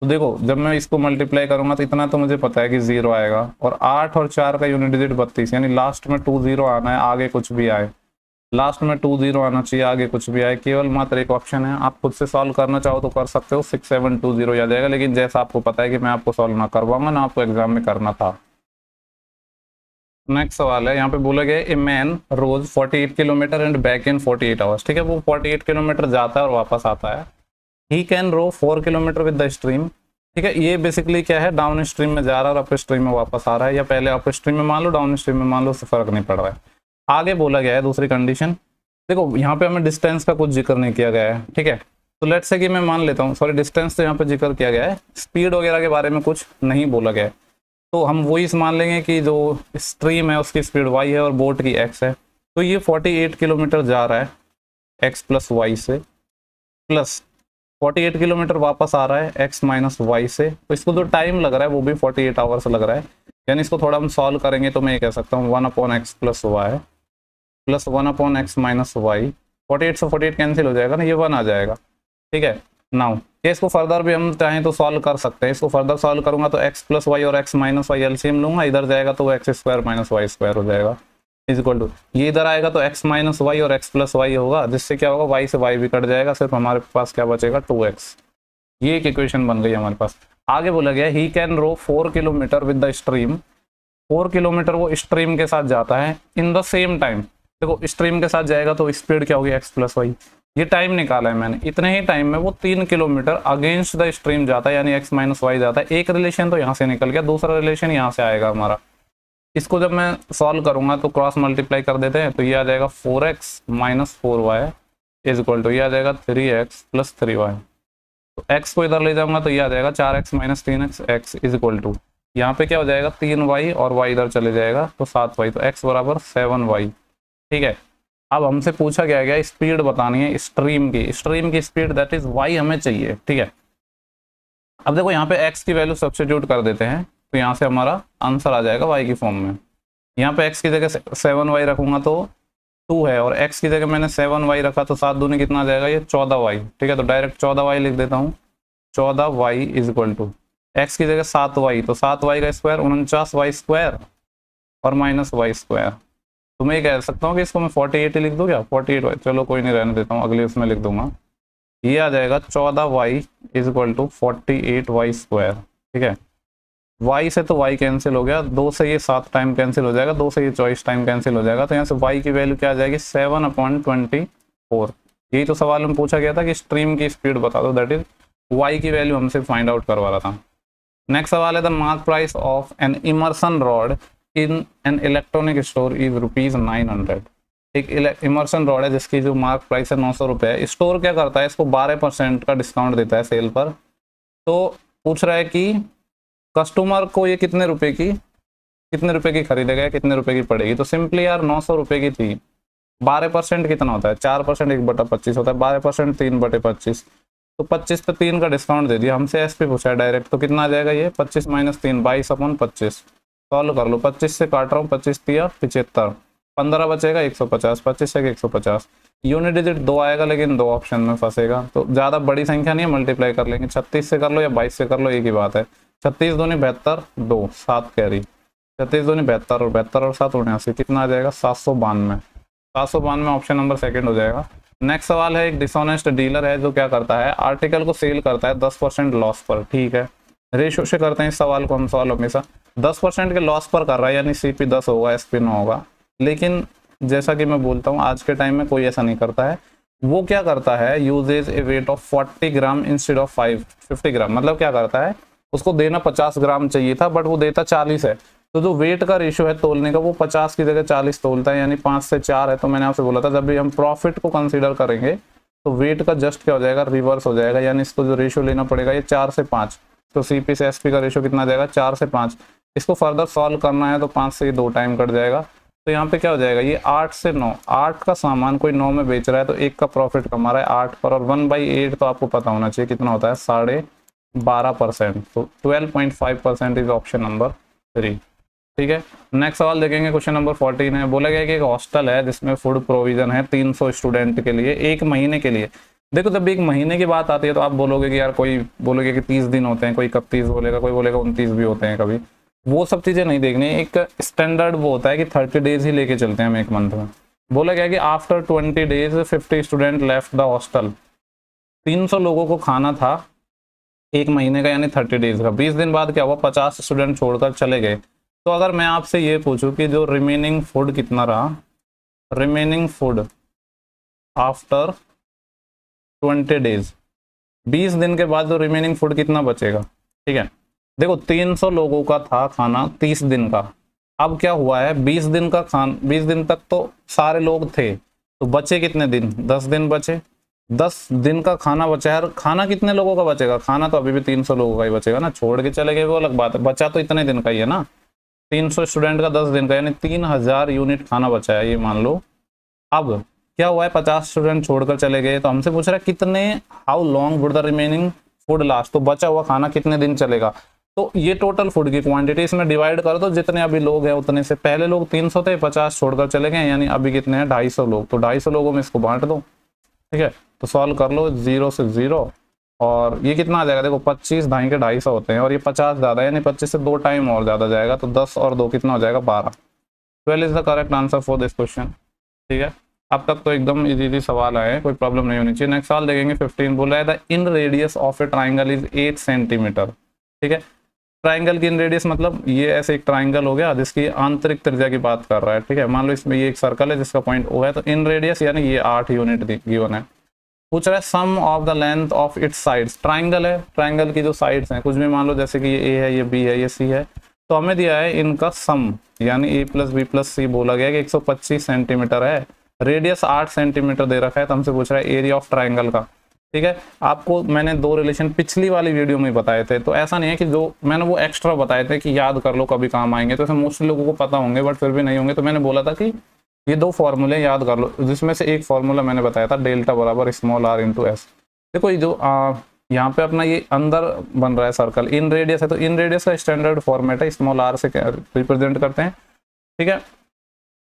A: तो देखो जब मैं इसको मल्टीप्लाई करूंगा तो इतना तो मुझे पता है कि 0 आएगा, और 8 और 4 का यूनिट डिजिट 32, यानी लास्ट में 20 आना है, आगे कुछ भी आए, लास्ट में 20 आना चाहिए, आगे कुछ भी आए। केवल मात्र एक ऑप्शन है, आप खुद से सॉल्व करना चाहो तो कर सकते हो, 6720 आ जाएगा। लेकिन जैसा आपको पता है कि मैं आपको सॉल्व ना करवाऊंगा, ना आपको एग्जाम में करना था। नेक्स्ट सवाल है, यहाँ पे बोला गया a man rows 48 kilometre and back in 48 hours. ठीक है, वो 48 किलोमीटर जाता है और वापस आता है। He can row 4 kilometre with the stream. ठीक है, ये बेसिकली क्या है, डाउन स्ट्रीम में जा रहा है और अप स्ट्रीम में वापस आ रहा है, या पहले अप स्ट्रीम में मान लो डाउन स्ट्रीम में मान लो, उससे फर्क नहीं पड़ रहा है। आगे बोला गया है दूसरी कंडीशन। देखो यहाँ पे हमें डिस्टेंस का कुछ जिक्र नहीं किया गया है। ठीक है, तो लेट्स से कि मैं मान लेता हूँ, सॉरी डिस्टेंस तो यहाँ पे जिक्र किया गया है, स्पीड वगैरह के बारे में कुछ नहीं बोला गया है, तो हम वही मान लेंगे कि जो स्ट्रीम है उसकी स्पीड y है और बोट की x है। तो ये 48 किलोमीटर जा रहा है x प्लस वाई से, प्लस 48 किलोमीटर वापस आ रहा है x माइनस वाई से। तो इसको जो टाइम लग रहा है वो भी 48 आवर्स लग रहा है, यानी इसको थोड़ा हम सॉल्व करेंगे तो मैं ये कह सकता हूँ 1/x plus y plus 1/x minus y. 48 से 48 कैंसिल हो जाएगा ना, ये 1 आ जाएगा। ठीक है, नाउ इसको फर्दर भी हम चाहें तो सॉल्व कर सकते हैं। इसको फर्दर सॉल्व करूंगा तो x प्लस वाई और x माइनस वाई एलसीएम लूंगा, इधर जाएगा तो वो x square minus y square हो जाएगा, इज इक्वल टू ये इधर आएगा तो x माइनस वाई और x प्लस वाई होगा, जिससे क्या होगा y से y भी कट जाएगा, सिर्फ हमारे पास क्या बचेगा 2x। ये एक इक्वेशन बन गई हमारे पास। आगे बोला गया he can row 4 kilometre with the stream. 4 kilometre वो स्ट्रीम के साथ जाता है इन द सेम टाइम। देखो स्ट्रीम के साथ जाएगा तो स्पीड क्या होगी, x प्लस वाई। ये टाइम निकाला है मैंने, इतने ही टाइम में वो 3 किलोमीटर अगेंस्ट द स्ट्रीम जाता है, यानी x माइनस वाई जाता है। एक रिलेशन तो यहाँ से निकल गया, दूसरा रिलेशन यहाँ से आएगा हमारा। इसको जब मैं सॉल्व करूंगा तो क्रॉस मल्टीप्लाई कर देते हैं, तो ये आ जाएगा 4x minus 4y is equal to ये आ जाएगा 3x प्लस 3y। तो x को इधर ले जाऊंगा तो ये आ जाएगा 4x minus 3x x is equal to यहाँ पे क्या हो जाएगा 3y और y इधर चले जाएगा तो 7y, तो x बराबर 7y। ठीक है, अब हमसे पूछा गया स्पीड बतानी है स्ट्रीम की स्पीड, दैट इज y हमें चाहिए। ठीक है, अब देखो यहाँ पे x की वैल्यू सब्स्टिट्यूट कर देते हैं, तो यहाँ से हमारा आंसर आ जाएगा y की फॉर्म में। यहाँ पे x की जगह 7y रखूंगा तो 2 है, और x की जगह मैंने 7y रखा तो 7 दूनी कितना आ जाएगा, ये 14y। ठीक है, तो डायरेक्ट 14y लिख देता हूँ, 14y is equal to x की जगह 7y, तो 7y का स्क्वायर 49y स्क्वायर और माइनस वाई स्क्वायर। तो मैं ये कह सकता हूँ कि इसको मैं 48 लिख दूँ क्या, 48y, चलो कोई नहीं रहने देता हूँ, अगले उसमें लिख दूंगा। ये आ जाएगा 14y is equal to 48y square. ठीक है, y से तो y कैंसिल हो गया, 2 से ये 7 टाइम कैंसिल हो जाएगा, 2 से ये 24 टाइम कैंसिल हो जाएगा, तो यहाँ से y की वैल्यू क्या आ जाएगी 7/24। यही तो सवाल में पूछा गया था कि स्ट्रीम की स्पीड बता दो, दैट इज y की वैल्यू हमसे फाइंड आउट करवा रहा था। नेक्स्ट सवाल है the mark price of an immersion rod in an electronic store is ₹900। एक इमर्सन रॉड है जिसकी जो मार्क प्राइस है 900 रुपये है। स्टोर क्या करता है, इसको 12% का डिस्काउंट देता है सेल पर। तो पूछ रहा है कि कस्टमर को ये कितने रुपए की खरीदेगा, कितने रुपए की पड़ेगी। तो सिंपली यार 900 रुपये की थी, 12% कितना होता है, 4%, 1/25 होता है, 12% 3/25, तो 25 पे 3 का डिस्काउंट दे दिया। हमसे एसपी पूछा है डायरेक्ट, तो कितना आ जाएगा ये 25 - 3 22/25। सॉल्व कर लो, 25 से काट रहा हूँ, 25 × 75, 15 बचेगा 150, 25 से 150। यूनिट डिजिट 2 आएगा लेकिन 2 ऑप्शन में फंसेगा, तो ज़्यादा बड़ी संख्या नहीं है, मल्टीप्लाई कर लेंगे। 36 से कर लो या 22 से कर लो, एक ही बात है। 36 दूनी 72, 2 7 कैरी, 36 दूनी 72 और 72 और 7 79, कितना आ जाएगा 792। 792 ऑप्शन नंबर सेकंड हो जाएगा। नेक्स्ट सवाल है, एक डिसऑनेस्ट डीलर है जो क्या करता है, आर्टिकल को सेल करता है 10% लॉस पर। ठीक है, रेशो से करते हैं इस सवाल को हम सॉल्व हमेशा। 10% के लॉस पर कर रहा है, यानी CP 10 होगा, SP 9 होगा। लेकिन जैसा कि मैं बोलता हूँ आज के टाइम में कोई ऐसा नहीं करता है। वो क्या करता है, usage A weight of 40 gram instead of 50 ग्राम। मतलब क्या करता है, उसको देना 50 ग्राम चाहिए था बट वो देता 40 है, तो जो वेट का रेशियो है तोलने का वो 50 की जगह 40 तोलता है, यानी 5 से 4 है। तो मैंने आपसे बोला था जब भी हम प्रॉफिट को कंसीडर करेंगे तो वेट का जस्ट क्या हो जाएगा, रिवर्स हो जाएगा, यानी इसको जो रेशियो लेना पड़ेगा ये 4 से 5। तो CP से SP का रेशियो कितना आ जाएगा 4 से 5। इसको फर्दर सॉल्व करना है तो 5 से 2 टाइम कट जाएगा, तो यहाँ पे क्या हो जाएगा, ये 8 से 9, 8 का सामान कोई 9 में बेच रहा है तो 1 का प्रॉफिट कमा रहा है 8 पर, और 1/8 तो आपको पता होना चाहिए कितना होता है 12.5%। तो 12.5% इज ऑप्शन नंबर 3। ठीक है, नेक्स्ट सवाल देखेंगे, क्वेश्चन नंबर 14 है। बोला गया कि एक हॉस्टल है जिसमें फूड प्रोविजन है 300 स्टूडेंट के लिए 1 महीने के लिए। देखो जब 1 महीने की बात आती है तो आप बोलोगे कि यार, कोई बोलोगे कि 30 दिन होते हैं, कोई 31 बोलेगा, कोई बोलेगा 29 भी होते हैं कभी। वो सब चीज़ें नहीं देखनी, एक स्टैंडर्ड वो होता है कि 30 डेज ही लेके चलते हैं हम 1 मंथ में। बोला गया कि after 20 days 50 student left the hostel. 300 लोगों को खाना था 1 महीने का, यानी 30 डेज का। 20 दिन बाद क्या हुआ, 50 स्टूडेंट छोड़कर चले गए। तो अगर मैं आपसे ये पूछूं कि जो रिमेनिंग फूड कितना रहा, रिमेनिंग फूड आफ्टर 20 डेज, 20 दिन के बाद जो रिमेनिंग फूड कितना बचेगा। ठीक है, देखो 300 लोगों का था खाना 30 दिन का, अब क्या हुआ है 20 दिन का 20 दिन तक तो सारे लोग थे, तो बचे कितने दिन, 10 दिन बचे। 10 दिन का खाना बचा है, खाना कितने लोगों का बचेगा, खाना तो अभी भी 300 लोगों का ही बचेगा ना, छोड़ के चले गए वो अलग बात है, बचा तो इतने दिन का ही है ना। 300 स्टूडेंट का 10 दिन का, यानी 3000 यूनिट खाना बचा है, ये मान लो। अब क्या हुआ है, 50 स्टूडेंट छोड़कर चले गए, तो हमसे पूछ रहा है कितने, how long would the remaining food last, तो बचा हुआ खाना कितने दिन चलेगा। तो ये टोटल फूड की क्वांटिटी इसमें डिवाइड करो, तो जितने अभी लोग हैं उतने से, पहले लोग 300 थे, 50 छोड़कर चले गए, यानी अभी कितने हैं 250 लोग, तो 250 लोगों में इसको बांट दो। ठीक है, तो सॉल्व कर लो, 0 से 0, और ये कितना आ जाएगा, देखो 25 ढाई के 250 होते हैं, और ये 50 ज़्यादा है, यानी 25 से 2 टाइम और ज़्यादा जाएगा, तो 10 और 2 कितना हो जाएगा 12। 12 is the correct answer for this question. ठीक है, अब तक तो एकदम इजी सवाल आए हैं, कोई प्रॉब्लम नहीं होनी चाहिए। नेक्स्ट सवाल देखेंगे 15, बोला है the in radius of A triangle is 8 centimetre. ठीक है, ट्राइंगल की इन रेडियस मतलब ये ऐसे एक ट्राइंगल हो गया जिसकी आंतरिक त्रिज्या की बात कर रहा है। ठीक है, मान लो इसमें ये एक सर्कल है जिसका पॉइंट O है, तो इन रेडियस यानी ये 8 यूनिट गिवन है। पूछ रहा है sum of the length of its sides, triangle है, ट्राइंगल की जो साइड्स हैं कुछ भी मान लो, जैसे कि ये A है, ये B है, ये C है, तो हमें दिया है इनका सम, यानी A + B + C बोला गया कि 125 सेंटीमीटर है, रेडियस 8 सेंटीमीटर दे रखा है, तो हमसे पूछ रहा है एरिया ऑफ ट्राइंगल का। ठीक है, आपको मैंने 2 रिलेशन पिछली वाली वीडियो में बताए थे, तो ऐसा नहीं है कि जो मैंने वो एक्स्ट्रा बताए थे कि याद कर लो कभी काम आएंगे, तो ऐसे मोस्टली लोगों को पता होंगे बट फिर भी नहीं होंगे, तो मैंने बोला था कि ये 2 फॉर्मूले याद कर लो, जिसमें से एक फॉर्मूला मैंने बताया था डेल्टा बराबर स्मॉल r × s। देखो ये जो यहाँ पे अपना ये अंदर बन रहा है सर्कल, इन रेडियस है, तो इन रेडियस का स्टैंडर्ड फॉर्मेट है, स्मॉल r से रिप्रेजेंट करते हैं। ठीक है,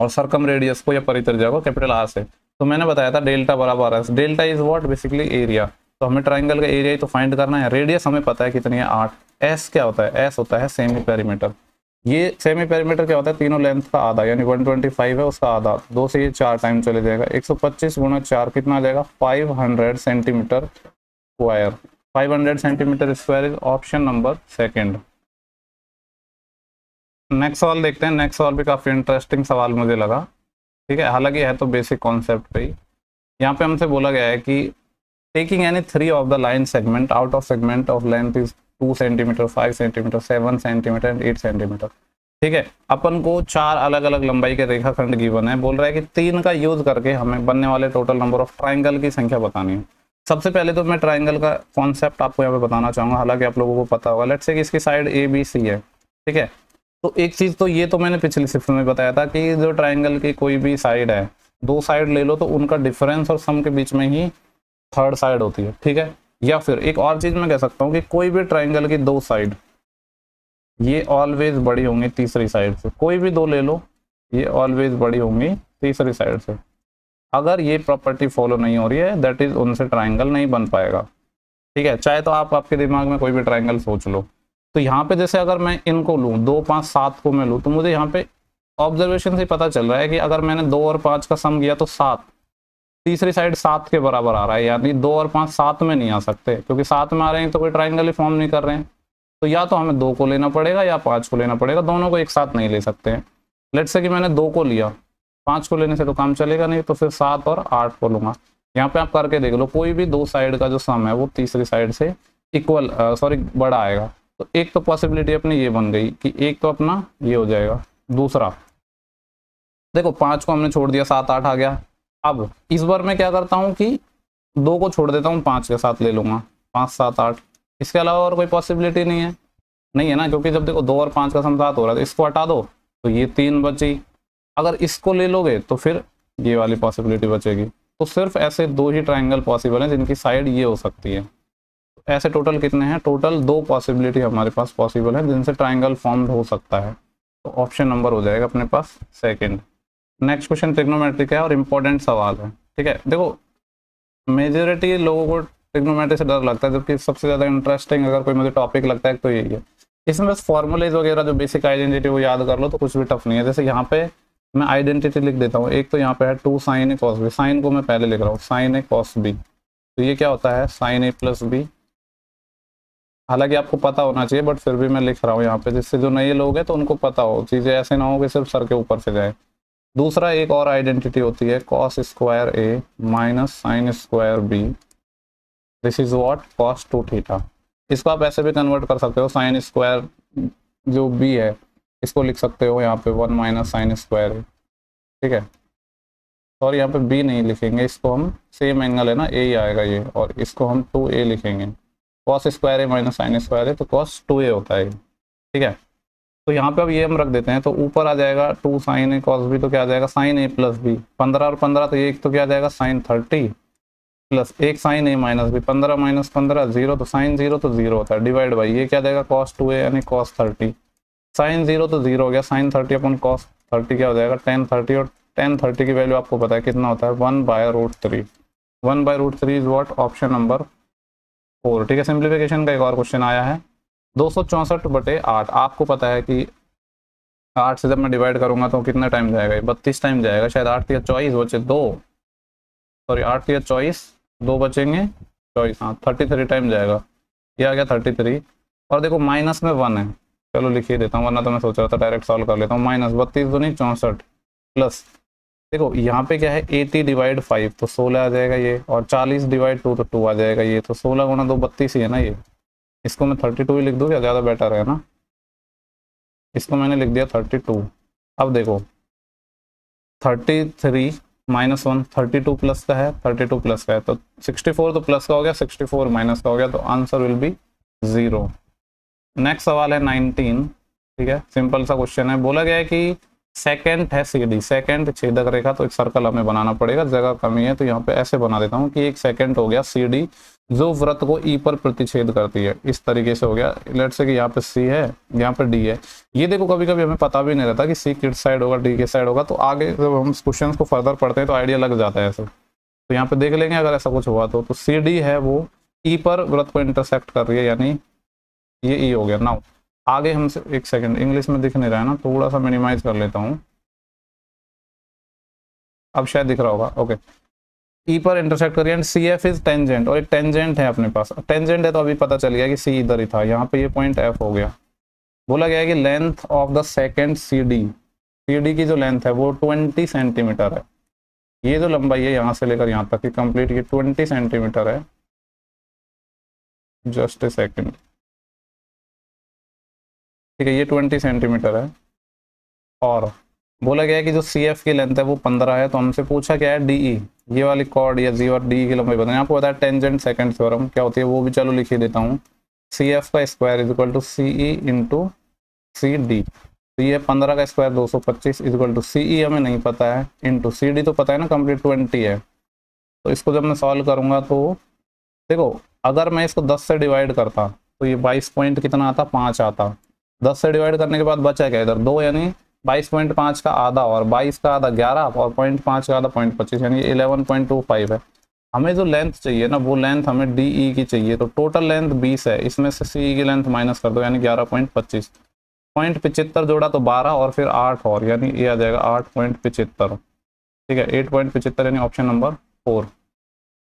A: और सरकम रेडियस को या परित्रिज्या को कैपिटल R से, तो मैंने बताया था डेल्टा बराबर s। Delta is what, basically area, तो हमें ट्राइंगल का एरिया ही तो फाइंड करना है। रेडियस हमें पता है कितनी है 8। s क्या होता है, s होता है सेमी पेरीमीटर। ये सेमी पेरीमीटर क्या होता है, तीनों लेंथ का आधा, यानी 125 है उसका आधा, 2 से ये 4 टाइम चले जाएगा, 125 × 4 कितना आ जाएगा 500 centimetre square. 500 centimetre square is option number second. Next सवाल देखते हैं। नेक्स्ट सवाल भी काफ़ी इंटरेस्टिंग सवाल मुझे लगा, ठीक है, हालांकि है तो बेसिक कॉन्सेप्ट पे ही। यहाँ पे हमसे बोला गया है कि taking any 3 of the line segment out of segment of length is 2 centimetre, 5 centimetre, 7 centimetre and 8 centimetre. ठीक है, अपन को 4 अलग अलग लंबाई के रेखाखंड गिवन है, बोल रहा है कि 3 का यूज करके हमें बनने वाले टोटल नंबर ऑफ ट्राइंगल की संख्या बतानी है। सबसे पहले तो मैं ट्राइंगल का कॉन्सेप्ट आपको यहाँ पे बताना चाहूंगा, हालांकि आप लोगों को पता होगा। लेट्स से कि इसकी साइड ए बी सी है, ठीक है। तो एक चीज तो ये तो मैंने पिछली शिफ्ट में बताया था कि जो ट्राइंगल की कोई भी साइड है, 2 साइड ले लो तो उनका डिफरेंस और सम के बीच में ही थर्ड साइड होती है, ठीक है। या फिर एक और चीज मैं कह सकता हूँ कि कोई भी ट्राइंगल की 2 साइड ये ऑलवेज बड़ी होंगी तीसरी साइड से। कोई भी 2 ले लो, ये ऑलवेज बड़ी होंगी तीसरी साइड से। अगर ये प्रॉपर्टी फॉलो नहीं हो रही है, दैट इज उनसे ट्राइंगल नहीं बन पाएगा, ठीक है। चाहे तो आप आपके दिमाग में कोई भी ट्राइंगल सोच लो। तो यहाँ पे जैसे अगर मैं इनको लूँ, 2, 5, 7 को मैं लूँ, तो मुझे यहाँ पे ऑब्जर्वेशन से पता चल रहा है कि अगर मैंने 2 और 5 का सम किया तो 7, तीसरी साइड 7 के बराबर आ रहा है। यानी 2 और 5 7 में नहीं आ सकते, क्योंकि 7 में आ रहे हैं तो कोई ट्राइंगल ही फॉर्म नहीं कर रहे हैं। तो या तो हमें 2 को लेना पड़ेगा या 5 को लेना पड़ेगा, दोनों को एक साथ नहीं ले सकते हैं। लेट्स से कि मैंने 2 को लिया, 5 को लेने से तो काम चलेगा नहीं, तो फिर 7 और 8 को लूंगा। यहाँ पे आप करके देख लो, कोई भी 2 साइड का जो सम है वो तीसरी साइड से इक्वल बड़ा आएगा। तो एक तो पॉसिबिलिटी अपनी ये बन गई कि एक तो अपना ये हो जाएगा। दूसरा देखो, 5 को हमने छोड़ दिया, 7 8 आ गया। अब इस बार मैं क्या करता हूँ कि 2 को छोड़ देता हूँ, 5 के साथ ले लूंगा, 5 7 8। इसके अलावा और कोई पॉसिबिलिटी नहीं है ना, क्योंकि जब देखो 2 और 5 का सम 7 हो रहा है तो इसको हटा दो तो ये 3 बची। अगर इसको ले लोगे तो फिर ये वाली पॉसिबिलिटी बचेगी। तो सिर्फ ऐसे 2 ही ट्राइंगल पॉसिबल हैं जिनकी साइड ये हो सकती है। तो ऐसे टोटल कितने हैं? टोटल 2 पॉसिबिलिटी हमारे पास पॉसिबल है जिनसे ट्राइंगल फॉर्म हो सकता है। तो ऑप्शन नंबर हो जाएगा अपने पास सेकंड। नेक्स्ट क्वेश्चन ट्रिग्नोमेट्री का है और इम्पोर्टेंट सवाल है, ठीक है। देखो, मेजोरिटी लोगों को ट्रिग्नोमेट्री से डर लगता है, जबकि सबसे ज़्यादा इंटरेस्टिंग अगर कोई मुझे टॉपिक लगता है तो यही है। इसमें बस फॉर्मूलेज वगैरह जो बेसिक आइडेंटिटी वो याद कर लो तो कुछ भी टफ नहीं है। जैसे यहाँ पे मैं आइडेंटिटी लिख देता हूँ। एक तो यहाँ पे है 2 sin a cos b, sine को मैं पहले लिख रहा हूँ, sin a cos b। तो ये क्या होता है? sin a plus b। हालांकि आपको पता होना चाहिए, बट फिर भी मैं लिख रहा हूँ यहाँ पे, जिससे जो नए लोग हैं तो उनको पता हो, चीज़ें ऐसे ना हो कि सिर्फ सर के ऊपर से जाए। दूसरा एक और आइडेंटिटी होती है cos square a minus sin square b, this is what? cos 2 theta. इसको आप ऐसे भी कन्वर्ट कर सकते हो, sin स्क्वायर जो b है इसको लिख सकते हो यहाँ पे 1 माइनस sin स्क्वायर a, ठीक है। और यहाँ पे b नहीं लिखेंगे, इसको हम सेम एंगल है ना a ही आएगा ये, और इसको हम 2a लिखेंगे। cos square a minus sin square a, तो cos 2a होता है, ठीक है। तो यहाँ पे अब ये हम रख देते हैं, तो ऊपर आ जाएगा 2 sin a cos b, तो क्या आ जाएगा? sin a plus b। 15 और 15 तो ये एक तो क्या आ जाएगा? sin 30 plus 1 sin a minus b। 15 minus 15 0, तो sin 0 तो 0 होता है, डिवाइड बाई ये क्या जाएगा? cos 2a यानी cos 30। sin 0 तो 0 हो गया, sin 30 अपन cos 30 क्या हो जाएगा? tan 30। और tan 30 की वैल्यू आपको पता है कितना होता है? 1/√3। 1/√3 इज व्हाट? ऑप्शन नंबर 4, ठीक है। सिंप्लीफिकेशन का एक और क्वेश्चन आया है, 264/8। आपको पता है कि 8 से जब मैं डिवाइड करूंगा तो कितना टाइम जाएगा? 32 टाइम जाएगा शायद। 8 या 24 बचे 2, सॉरी 8 या 24, 2 बचेंगे 24, हाँ 33 टाइम जाएगा। ये आ गया 33। और देखो माइनस में 1 है, चलो लिख ही देता हूँ, वरना तो मैं सोच रहा था डायरेक्ट सॉल्व कर लेता हूँ। माइनस 32 दूनी 64 प्लस, देखो यहाँ पे क्या है? 80 डिवाइड 5 तो 16 आ जाएगा ये, और 40 डिवाइड 2 तो 2 आ जाएगा ये। तो 16 गुणा 2 32 ही है ना ये। इसको मैं 32 ही लिख दूँ या ज़्यादा बेटर है ना? इसको मैंने लिख दिया 32। अब देखो 33 माइनस 1, 32 प्लस का है, 32 प्लस का है, तो 64 तो प्लस का हो गया, 64 माइनस का हो गया, तो आंसर विल बी 0। नेक्स्ट सवाल है 19, ठीक है। सिंपल सा क्वेश्चन है, बोला गया है कि सेकंड है CD, सेकंड छेदक रेखा, तो एक सर्कल हमें बनाना पड़ेगा, जगह कमी है तो यहाँ पे ऐसे बना देता हूँ कि एक सेकंड हो गया CD जो वृत्त को E पर प्रतिच्छेद करती है, इस तरीके से हो गया। लेट्स से कि यहाँ पे C है, यहाँ पे D है। ये देखो कभी कभी हमें पता भी नहीं रहता कि C किस साइड होगा, D किस साइड होगा, तो आगे जब हम क्वेश्चन को फर्दर पढ़ते हैं तो आइडिया लग जाता है ऐसे। तो यहाँ पे देख लेंगे अगर ऐसा कुछ हुआ तो CD है वो E पर वृत्त को इंटरसेक्ट कर रही है, यानी ये E हो गया। नाउ आगे हमसे, एक सेकंड, इंग्लिश में दिख नहीं रहा है ना, थोड़ा सा मिनिमाइज कर लेता हूँ, अब शायद दिख रहा होगा। ओके, E पर इंटरसेक्ट करिए एंड CF इज टेंजेंट, और एक टेंजेंट है अपने पास। टेंजेंट है तो अभी पता चल गया कि C इधर ही था, यहाँ पे ये पॉइंट F हो गया, बोला गया है कि length of the second CD की जो लेंथ है वो 20 सेंटीमीटर है। ये जो लंबाई है यहाँ से लेकर यहाँ तक की कंप्लीट ये 20 सेंटीमीटर है। जस्ट ए सेकेंड, ठीक है, ये 20 सेंटीमीटर है। और बोला गया है कि जो CF की लेंथ है वो 15 है। तो हमसे पूछा क्या है DE, ये वाली कॉर्ड या जी और डी की लंबाई बताएं। आपको पता है टेंजेंट सेकंड थ्योरम क्या होती है, वो भी चलो लिख ही देता हूँ। CF का square is equal to CE into CD। तो ये 15 का square 225 is equal to CE हमें नहीं पता है, इंटू CD तो पता है ना कंप्लीट 20 है। तो इसको जब मैं सॉल्व करूंगा तो देखो, अगर मैं इसको 10 से डिवाइड करता तो ये 22 पॉइंट कितना आता, 5 आता। 10 से डिवाइड करने के बाद बचा क्या इधर 2, यानी 22.5 का आधा, और 22 का आधा 11, और 0.5 का आधा 0.25, यानी 11.25 है। हमें जो लेंथ चाहिए ना वो लेंथ हमें DE की चाहिए। तो टोटल लेंथ 20 है, इसमें से CE की लेंथ माइनस कर दो यानी 11.25। 0.75 जोड़ा तो 12 और फिर 8 और, यानी ये आ जाएगा 8.75। ठीक है, 8.75 यानी ऑप्शन नंबर 4।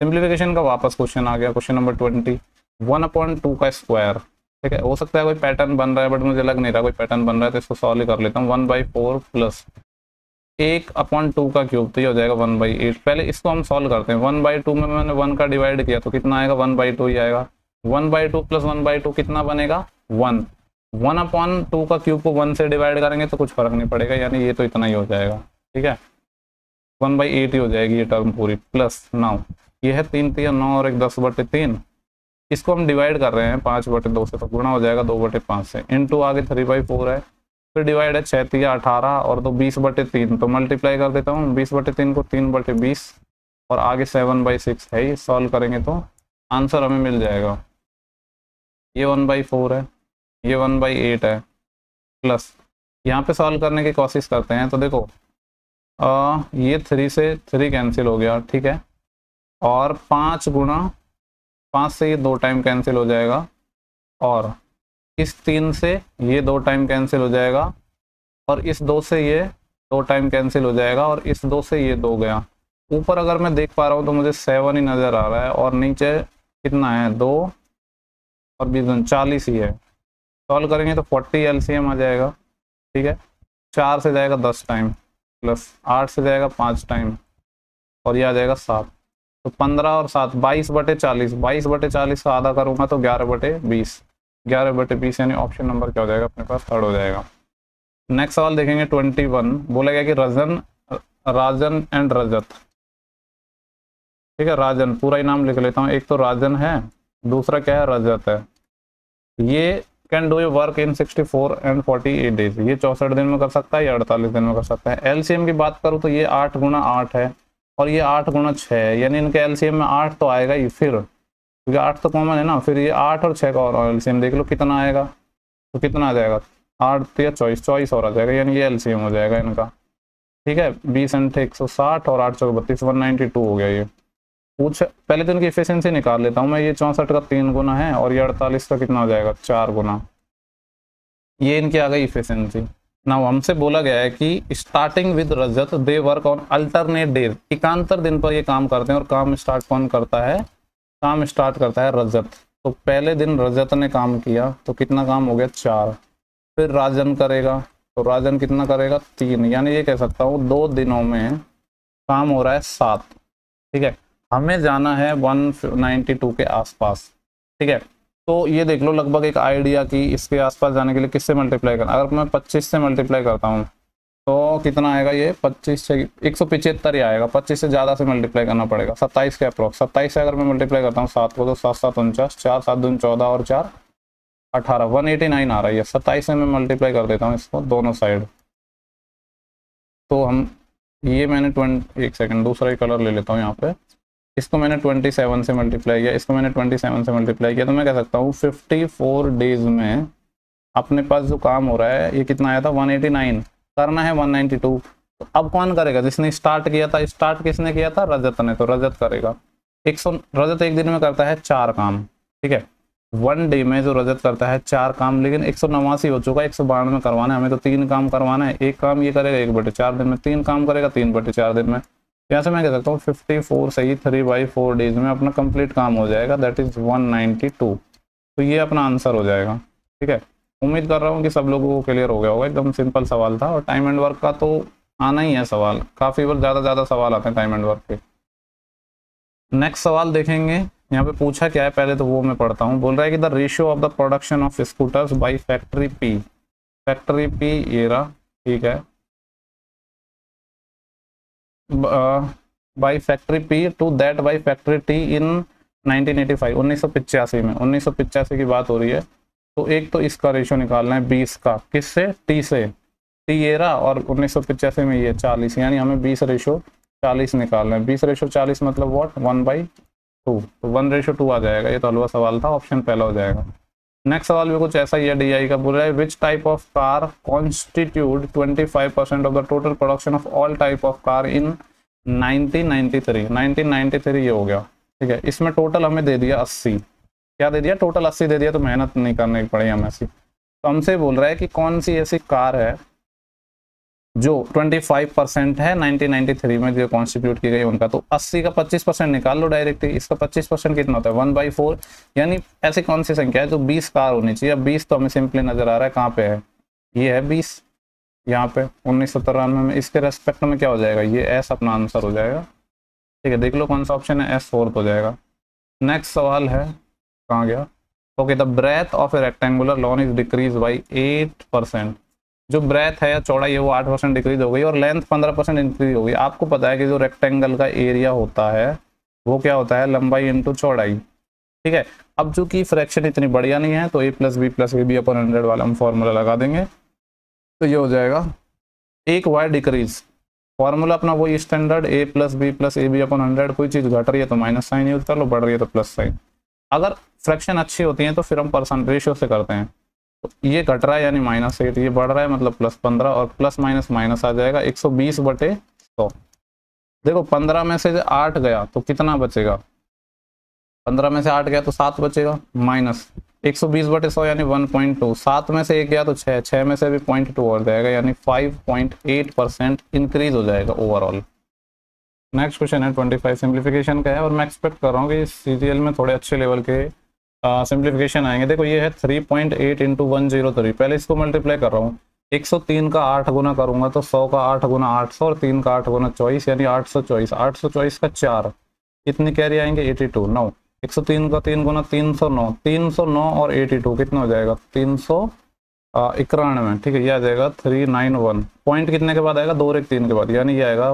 A: सिंप्लीफिकेशन का वापस क्वेश्चन आ गया, क्वेश्चन नंबर 20। 1/2 का स्क्वायर, ठीक है, हो सकता है कोई पैटर्न बन रहा है बट मुझे लग नहीं रहा कोई पैटर्न बन रहा है, तो इसको सॉल्व कर लेता हूँ। 1/4 प्लस 1/2 का क्यूब, तो ये हो जाएगा 1/8। पहले इसको हम सॉल्व करते हैं। 1/2 में मैंने 1 का डिवाइड किया तो कितना आएगा, 1/2 ही आएगा। 1/2 प्लस 1/2 कितना बनेगा, 1। 1/2 का क्यूब को 1 से डिवाइड करेंगे तो कुछ फर्क नहीं पड़ेगा, यानी ये तो इतना ही हो जाएगा। ठीक है, 1/8 ही हो जाएगी ये टर्म पूरी। प्लस 9, ये है 3 3 9 और एक 10/3। इसको हम डिवाइड कर रहे हैं 5/2 से, तो गुणा हो जाएगा 2/5 से। इनटू आगे 3/4 है, फिर डिवाइड है 6 3 18 और तो 20/3, तो मल्टीप्लाई कर देता हूँ 20/3 को 3/20 और आगे 7/6 है। ये सॉल्व करेंगे तो आंसर हमें मिल जाएगा। ये 1/4 है, ये 1/8 है, प्लस यहाँ पे सॉल्व करने की कोशिश करते हैं। तो देखो ये 3 से 3 कैंसिल हो गया, ठीक है, और 5 गुणा 5 से ये 2 टाइम कैंसिल हो जाएगा, और इस 3 से ये 2 टाइम कैंसिल हो जाएगा, और इस 2 से ये 2 टाइम कैंसिल हो जाएगा, और इस 2 से ये 2 गया। ऊपर अगर मैं देख पा रहा हूँ तो मुझे 7 ही नज़र आ रहा है, और नीचे कितना है 2 और 20 40 ही है। सॉल्व करेंगे तो 40 LCM आ जाएगा। ठीक है, 4 से जाएगा 10 टाइम, प्लस 8 से जाएगा 5 टाइम, और ये आ जाएगा 7। तो 15 और 7 22/40। 22/40 का आधा करूँगा तो 11/20। 11/20 यानी ऑप्शन नंबर क्या हो जाएगा अपने पास, 3rd हो जाएगा। नेक्स्ट सवाल देखेंगे 21। बोला गया कि राजन एंड रजत, ठीक है, राजन पूरा ही नाम लिख लेता हूँ। एक तो राजन है, दूसरा क्या है, रजत है। ये can do a work in 64 and 48 days. ये 64 दिन में कर सकता है या 48 दिन में कर सकता है। LCM की बात करूँ तो ये 8 गुणा 8 है और ये 8 गुणा 6 है, यानी इनके LCM में 8 तो आएगा ही, फिर क्योंकि 8 तो कॉमन है ना। फिर ये 8 और 6 का और LCM देख लो कितना आएगा, तो कितना आ जाएगा 8 या 24 और आ जाएगा, यानी ये LCM हो जाएगा इनका। ठीक है, 20 × 160 और 8 × 32 192 हो गया। ये पहले तो इनकी एफिशिएंसी निकाल लेता हूँ मैं। ये 64 का 3 गुना है और ये 48 का कितना हो जाएगा 4 गुना। ये इनकी आ गई एफिशिएंसी। नाउ हमसे बोला गया है कि starting with Rajat they work on alternate days. एकांतर दिन पर ये काम करते हैं, और काम स्टार्ट कौन करता है, काम स्टार्ट करता है रजत। तो पहले दिन रजत ने काम किया तो कितना काम हो गया 4। फिर राजन करेगा तो राजन कितना करेगा 3, यानी ये कह सकता हूँ 2 दिनों में काम हो रहा है 7। ठीक है, हमें जाना है 192 के आसपास। ठीक है, तो ये देख लो लगभग एक आइडिया कि इसके आसपास जाने के लिए किससे मल्टीप्लाई करना। अगर मैं 25 से मल्टीप्लाई करता हूँ तो कितना आएगा, ये 25 से 175 ही आएगा। 25 से ज़्यादा से मल्टीप्लाई करना पड़ेगा। 27 के अप्रोक्स। 27 से अगर मैं मल्टीप्लाई करता हूँ 7 को तो 7 7 49, 4 7 दूनी 14 और 4 18, 189 आ रही है। 27 से मैं मल्टीप्लाई कर देता हूँ इसको दोनों साइड। तो हम ये मैंने 1 सेकेंड दूसरा ही कलर ले लेता हूँ यहाँ पे। इसको मैंने 27 से मल्टीप्लाई किया, इसको मैंने 27 से मल्टीप्लाई किया, तो मैं कह सकता हूँ 54 डेज में अपने पास जो काम हो रहा है ये कितना आया था 189, करना है 192। तो अब कौन करेगा, जिसने स्टार्ट किया था। स्टार्ट किसने किया था, रजत ने, तो रजत करेगा। रजत एक दिन में करता है 4 काम। ठीक है, 1 डे में जो रजत करता है 4 काम, लेकिन 189 हो चुका है, 192 में करवाना है हमें, तो 3 काम करवाना है। एक काम ये करेगा 1/4 दिन में, 3 काम करेगा 3/4 दिन में। यहाँ से मैं कह सकता हूँ 54 से ही 3/4 डेज में अपना कंप्लीट काम हो जाएगा, दैट इज 192। तो ये अपना आंसर हो जाएगा। ठीक है, उम्मीद कर रहा हूँ कि सब लोगों को क्लियर हो गया होगा, एकदम सिंपल सवाल था। और टाइम एंड वर्क का तो आना ही है सवाल, काफ़ी बार ज़्यादा सवाल आते हैं टाइम एंड वर्क के। नेक्स्ट सवाल देखेंगे, यहाँ पे पूछा क्या है पहले तो वो मैं पढ़ता हूँ। बोल रहा है कि the ratio of the production of scooters by factory P, factory P ये रहा, ठीक है, by factory P to that by factory T in 1985, 1985 में, 1985 की बात हो रही है। तो एक तो इसका रेशियो निकालना है 20 का, किससे, टी से, टी ये रहा, और 1985 में ये 40, यानी हमें 20:40 निकालना है। 20:40 मतलब व्हाट, 1/2, तो 1:2 आ जाएगा। ये तो हलवा सवाल था, ऑप्शन पहला हो जाएगा। नेक्स्ट सवाल भी कुछ ऐसा ही है, डीआई का। बोल रहा है which type of car constitute 25% of the total production of all type of car in 1993, 1993 ये हो गया, ठीक है। इसमें टोटल हमें दे दिया 80, क्या दे दिया, टोटल 80 दे दिया, तो मेहनत नहीं करनी पड़ी हमें ऐसी। तो हमसे बोल रहा है कि कौन सी ऐसी कार है जो 25% है 1993 में जो कॉन्स्टिट्यूट की गई उनका। तो 80 का 25% निकाल लो डायरेक्ट ही। इसका 25% कितना होता है, 1/4, यानी ऐसी कौन सी संख्या है जो 20 कार होनी चाहिए। अब 20 तो हमें सिंपली नजर आ रहा है, कहाँ पे है, ये है 20 यहाँ पे 1993 में। इसके रेस्पेक्ट में क्या हो जाएगा, ये एस अपना आंसर हो जाएगा, ठीक है। देख लो कौन सा ऑप्शन है, एस फोर्थ हो जाएगा। नेक्स्ट सवाल है, कहाँ गया, okay, the breadth of a rectangular lawn is decrease by 8%। जो ब्रेथ है या चौड़ाई है वो 8% डिक्रीज हो गई, और लेंथ 15% इंक्रीज हो गई। आपको पता है कि जो रेक्टेंगल का एरिया होता है वो क्या होता है, लंबाई इंटू चौड़ाई, ठीक है। अब चूंकि फ्रैक्शन इतनी बढ़िया नहीं है, तो a + b + ab / 100 वाला हम फॉर्मूला लगा देंगे, तो ये हो जाएगा एक वाई डिक्रीज। फॉर्मूला अपना वही स्टैंडर्ड, a + b + ab / 100। कोई चीज़ घट रही है तो माइनस साइन यूज कर लो, बढ़ रही है तो प्लस साइन। अगर फ्रैक्शन अच्छी होती है तो फिर हम परसेंट रेशियो से करते हैं। तो ये घट रहा है यानी -8, ये बढ़ रहा है मतलब +15, और प्लस माइनस माइनस आ जाएगा 120/100। देखो 15 में से 8 गया तो कितना बचेगा, 15 में से 8 गया तो 7 बचेगा, माइनस 120/100 यानी 1.2, 7 में से 1 गया तो 6, 6 में से भी 0.2 और जाएगा, यानी 5.8% इंक्रीज हो जाएगा ओवरऑल। नेक्स्ट क्वेश्चन है 25 सिंप्लीफिकेशन का है, और मैं एक्सपेक्ट कर रहा हूँ कि सीजीएल में थोड़े अच्छे लेवल के सिंप्लीफिकेशन आएंगे। देखो ये है 3.8 × 103, पहले इसको मल्टीप्लाई कर रहा हूँ। 103 का 8 गुना करूंगा तो 100 का 8 गुना 800, और 3 का 8 गुना 24, यानी 824, 824 का 4, कितनी कैरी आएंगे, 82, 9। 103 का 3 गुना 309, 309 और 82 कितना हो जाएगा, 391, ठीक है। ये आ जाएगा 391, पॉइंट कितने के बाद आएगा, 2 और 1 3 के बाद, यानी ये आएगा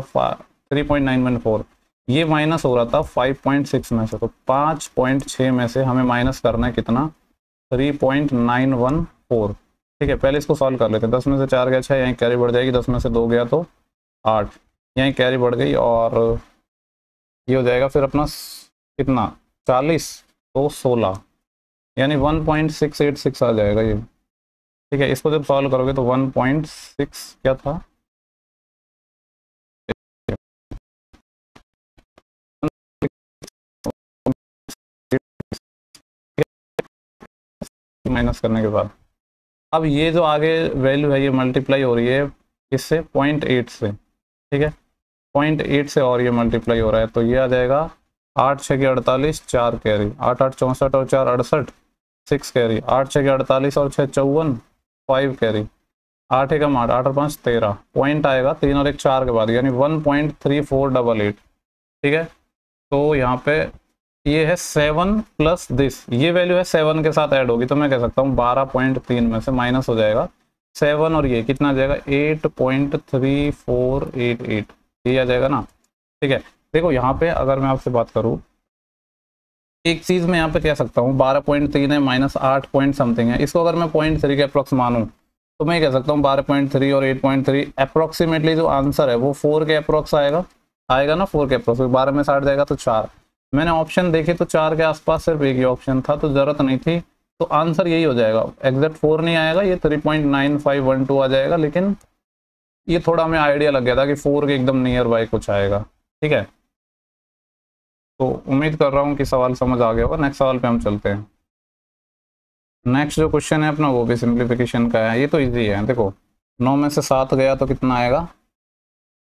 A: 3.914। ये माइनस हो रहा था 5.6 में से, तो 5.6 में से हमें माइनस करना है कितना, 3.914, ठीक है। पहले इसको सॉल्व कर लेते हैं। 10 में से 4 गया 6, यहीं कैरी बढ़ जाएगी, 10 में से 2 गया तो 8, यहीं कैरी बढ़ गई, और ये हो जाएगा फिर अपना कितना, 40 तो 16, यानी 1.686 आ जाएगा ये, ठीक है। इसको जब सॉल्व करोगे तो 1.6 क्या था, माइनस करने के बाद। अब ये जो आगे वैल्यू है ये मल्टीप्लाई हो रही है इससे 0.8 से, ठीक है, 0.8 से, और ये मल्टीप्लाई हो रहा है, तो ये आ जाएगा 8 6 के 48, 4 कैरी, 8 8 64 और 4 68, 6 कैरी, 8 6 के 48 और 6 54, 5 कैरी, 8 1 8, 8 और 5 13, पॉइंट आएगा 3 और 1 4 के बाद, यानी 1.3488, ठीक है। तो यहाँ पे ये है 7 प्लस दिस, ये वैल्यू है 7 के साथ ऐड होगी, तो मैं कह सकता हूँ 12.3 में से माइनस हो जाएगा 7, और ये कितना आ जाएगा 8.3488, ये आ जाएगा ना, ठीक है। देखो यहाँ पे अगर मैं आपसे बात करूँ, एक चीज़ मैं यहाँ पे कह सकता हूँ 12.3 है, -8 पॉइंट समथिंग है, इसको अगर मैं 0.3 के अप्रोक्स मानूँ तो मैं कह सकता हूँ 12.3 और 8.3 अप्रोक्सीमेटली जो आंसर है वो 4 के अप्रोक्स आएगा ना, 4 के अप्रोक्स, 12 में से 8 जाएगा तो 4। मैंने ऑप्शन देखे तो 4 के आसपास सिर्फ एक ही ऑप्शन था, तो ज़रूरत नहीं थी, तो आंसर यही हो जाएगा। एग्जैक्ट 4 नहीं आएगा, ये 3.9512 आ जाएगा, लेकिन ये थोड़ा हमें आइडिया लग गया था कि 4 के एकदम नियर बाय कुछ आएगा, ठीक है। तो उम्मीद कर रहा हूँ कि सवाल समझ आ गया होगा। नेक्स्ट सवाल पे हम चलते हैं। नेक्स्ट जो क्वेश्चन है अपना वो भी सिंप्लीफिकेशन का है, ये तो ईजी है। देखो 9 में से 7 गया तो कितना आएगा,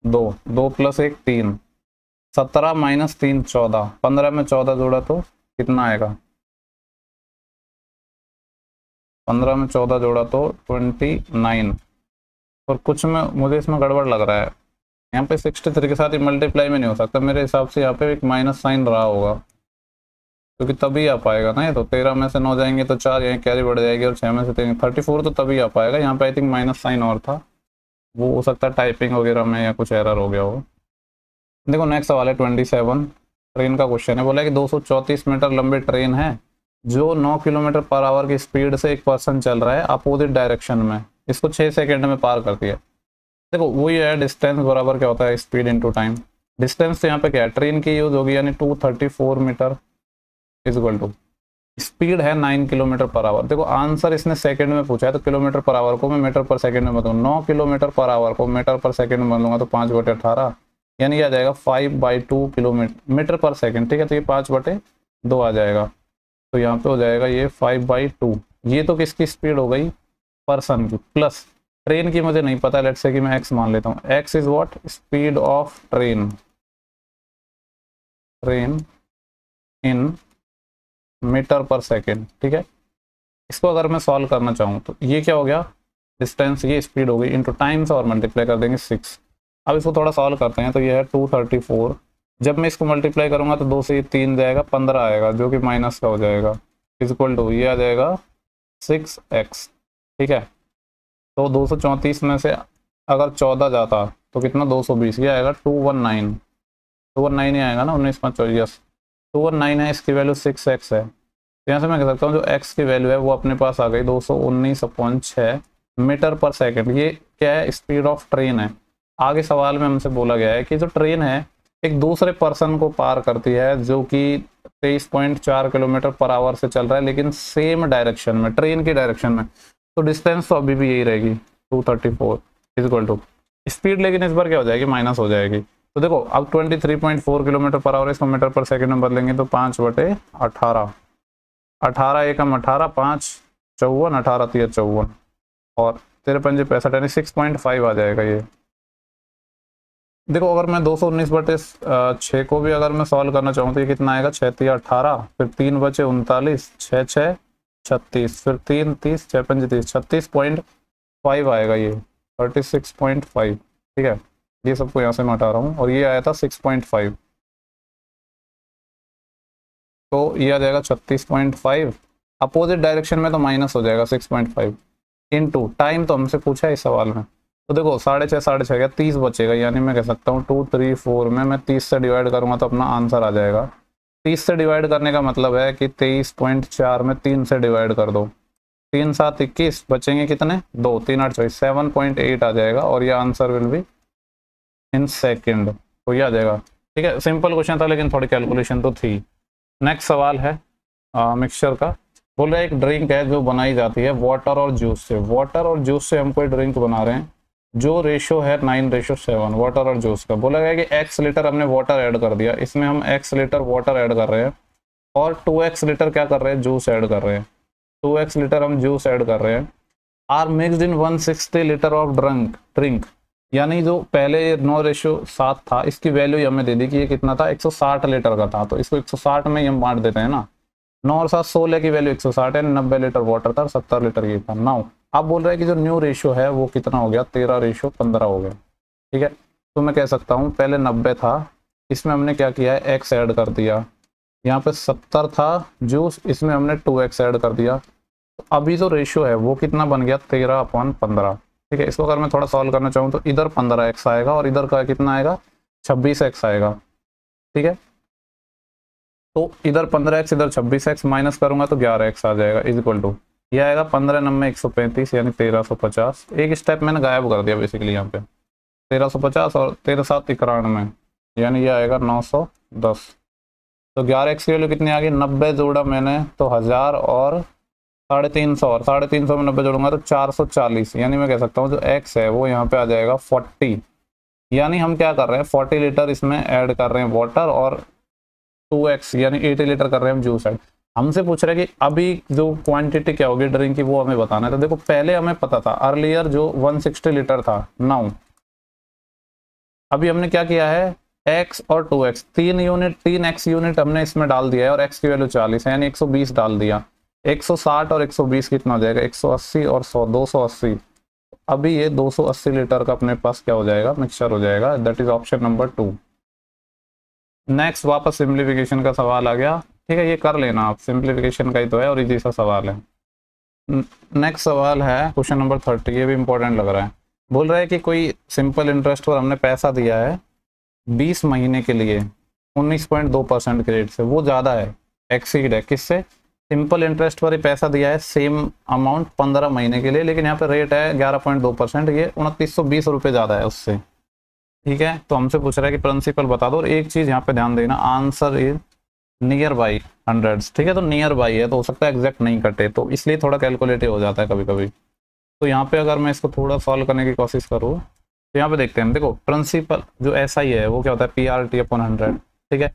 A: 2, 2 + 1 3, 17 - 3 14, 15 में 14 जोड़ा तो कितना आएगा, 15 में 14 जोड़ा तो 29। और कुछ में मुझे इसमें गड़बड़ लग रहा है, यहाँ पे 63 के साथ ही मल्टीप्लाई में नहीं हो सकता, मेरे हिसाब से यहाँ पे एक माइनस साइन रहा होगा, क्योंकि तभी आ पाएगा ना। ये तो 13 में से 9 जाएंगे तो 4, यहाँ कैरी बढ़ जाएगी, और 6 में से 3 34, तो तभी आ पाएगा। यहाँ पे आई थिंक माइनस साइन और था, वो हो सकता है टाइपिंग वगैरह में या कुछ एरर हो गया हो। देखो नेक्स्ट सवाल है 27, ट्रेन का क्वेश्चन है। बोला कि 234 मीटर लंबी ट्रेन है जो 9 किलोमीटर पर आवर की स्पीड से एक पर्सन चल रहा है अपोजिट डायरेक्शन में, इसको 6 सेकेंड में पार करती है। देखो वही है, डिस्टेंस बराबर क्या होता है स्पीड इनटू टाइम। डिस्टेंस तो यहाँ पे क्या है, ट्रेन की यूज होगी, यानी 234 metre is equal to speed है 9 किलोमीटर पर आवर। देखो आंसर इसने सेकंड में पूछा है, तो किलोमीटर पर आवर को मैं मीटर पर सेकंड में बदलूँ, 9 किलोमीटर पर आवर को मीटर पर सेकंड में बदलूंगा तो 5/18, यानी आ जाएगा 5/2 किलोमीटर मीटर पर सेकंड। ठीक है, तो ये 5/2 आ जाएगा, तो यहाँ पे हो जाएगा ये 5/2। ये तो किसकी स्पीड हो गई, पर्सन की, प्लस ट्रेन की मुझे नहीं पता, लेट्स से कि मैं एक्स मान लेता हूँ। X is what, speed of train in metre per second. ठीक है, इसको अगर मैं सॉल्व करना चाहूँ तो ये क्या हो गया, डिस्टेंस, ये स्पीड हो गई, इंटू टाइम्स और मल्टीप्लाई कर देंगे 6। अब इसको थोड़ा सॉल्व करते हैं, तो ये है 234, जब मैं इसको मल्टीप्लाई करूंगा तो 2 से ये 3 जाएगा, 15 आएगा, जो कि माइनस का हो जाएगा, इज इक्वल टू ये आ जाएगा 6x। ठीक है, तो 234 में से अगर 14 जाता तो कितना, 220, ये आएगा 219 ही आएगा ना, 19/24, 219 है, इसकी वैल्यू 6x है। तो यहाँ से मैं कह सकता हूँ जो x की वैल्यू है वो अपने पास आ गई 219/6 मीटर पर सेकेंड। ये क्या है, स्पीड ऑफ ट्रेन है। आगे सवाल में हमसे बोला गया है कि जो ट्रेन है एक दूसरे पर्सन को पार करती है जो कि 23.4 किलोमीटर पर आवर से चल रहा है, लेकिन सेम डायरेक्शन में, ट्रेन की डायरेक्शन में, तो डिस्टेंस तो अभी भी यही रहेगी 234 इज इक्वल टू स्पीड, लेकिन इस बार क्या हो जाएगी, माइनस हो जाएगी। तो देखो अब 23.4 किलोमीटर पर आवर, इसको मीटर पर सेकेंड में बदलेंगे तो 5/18, 18 एकम 18, 5 54, 18 3 54, और 13 पंजे 65, यानी 6.5 आ जाएगा ये। देखो अगर मैं 219/6 को भी अगर मैं सॉल्व करना चाहूँ तो ये कितना आएगा, 6 3 18, फिर 3 बचे 39, 6 6 36, फिर 3 30, 6 5 30, 36.5 आएगा ये, 36.5। ठीक है, ये सबको यहाँ से मैं हटा रहा हूँ, और ये आया था 6.5, तो ये आ जाएगा 36.5। अपोजिट डायरेक्शन में तो माइनस हो जाएगा 6.5 इनटू टाइम, तो हमसे पूछा है इस सवाल में। तो देखो 6.5 गया, 30 बचेगा, यानी मैं कह सकता हूँ 2 3 4 में मैं 30 से डिवाइड करूँगा तो अपना आंसर आ जाएगा। 30 से डिवाइड करने का मतलब है कि 23.4 में 3 से डिवाइड कर दो, 3 7 21, बचेंगे कितने, 2 3 8 24, 7.8 आ जाएगा, और ये answer will be in second, तो ये आ जाएगा। ठीक है, सिंपल क्वेश्चन था लेकिन थोड़ी कैलकुलेशन तो थी। नेक्स्ट सवाल है मिक्सचर का। बोल रहा है एक ड्रिंक है जो बनाई जाती है वाटर और जूस से। वाटर और जूस से हम कोई ड्रिंक बना रहे हैं जो रेशो है 9:7 वाटर और जूस का। बोला गया कि x लीटर हमने वाटर ऐड कर दिया, इसमें हम x लीटर वाटर ऐड कर रहे हैं और 2x लीटर क्या कर रहे हैं, जूस ऐड कर रहे हैं। 2x लीटर हम जूस ऐड कर रहे हैं। Are mixed in 160 litre of drink, यानी जो पहले 9:7 था, इसकी वैल्यू हमें दे दी कि ये कितना था, 160 लीटर का था, तो इसको 160 में ही हम बांट देते हैं ना। 9 और 7 16 की वैल्यू 160 है, 90 लीटर वाटर था, 70 लीटर ये था। नाउ अब बोल रहा है कि जो न्यू रेशियो है वो कितना हो गया, 13:15 हो गया। ठीक है, तो मैं कह सकता हूँ पहले 90 था, इसमें हमने क्या किया है, x ऐड कर दिया। यहाँ पे 70 था जूस, इसमें हमने 2x ऐड कर दिया। तो अभी जो रेशियो है वो कितना बन गया, 13/15। ठीक है, इसको अगर मैं थोड़ा सॉल्व करना चाहूँ तो इधर 15x आएगा और इधर का कितना आएगा, 26x आएगा। ठीक है, तो इधर 15x इधर 26x माइनस करूंगा तो 11x आ जाएगा, इज इक्वल टू ये आएगा 15 9 135, यानी 1350। एक स्टेप मैंने गायब कर दिया बेसिकली यहाँ पे, 1350 और 13 7 91, यानी ये आएगा 910। तो 11x की वैल्यू कितनी आ गई, 90 जोड़ा मैंने तो 1000 और 350, और 350 में 90 जोड़ूंगा तो 440, यानी मैं कह सकता हूँ जो x है वो यहाँ पे आ जाएगा 40। यानी हम क्या कर रहे हैं, 40 लीटर इसमें ऐड कर रहे हैं वाटर, और 2x यानी 80 लीटर कर रहे हैं हम जूस ऐड। हमसे पूछ रहे हैं कि अभी जो क्वांटिटी क्या होगी ड्रिंक की वो हमें बताना है। तो देखो पहले हमें पता था अर्लियर जो 160 लीटर था, नाउ अभी हमने क्या किया है, x और 2x 3x यूनिट हमने इसमें डाल दिया है, और x की वैल्यू 40 है, यानी 120 डाल दिया। 160 और 120 कितना हो जाएगा, 180 और 100, 280। अभी ये 280 लीटर का अपने पास क्या हो जाएगा, मिक्सचर हो जाएगा। That is option number 2। Next वापस सिंप्लीफिकेशन का सवाल आ गया, ठीक है, ये कर लेना आप, सिंप्लीफिकेशन का ही तो है और इजी सा सवाल है। नेक्स्ट सवाल है क्वेश्चन नंबर 30, ये भी इंपॉर्टेंट लग रहा है। बोल रहा है कि कोई सिंपल इंटरेस्ट पर हमने पैसा दिया है 20 महीने के लिए 19.2% के रेट से, वो ज़्यादा है, एक्सीड है किससे, सिंपल इंटरेस्ट पर ही पैसा दिया है सेम अमाउंट 15 महीने के लिए, लेकिन यहाँ पे रेट है 11.2%, ये 2920 रुपये ज़्यादा है उससे। ठीक है, तो हमसे पूछ रहा है कि प्रिंसिपल बता दो। और एक चीज़ यहाँ पे ध्यान देना, answer is near by hundreds. ठीक है, तो नियर बाई है तो हो सकता है एग्जैक्ट नहीं कटे, तो इसलिए थोड़ा कैलकुलेटिव हो जाता है कभी कभी। तो यहाँ पे अगर मैं इसको थोड़ा सॉल्व करने की कोशिश करूँ तो यहाँ पे देखते हैं, देखो प्रिंसिपल जो ऐसा ही है वो क्या होता है, PRT/100। ठीक है,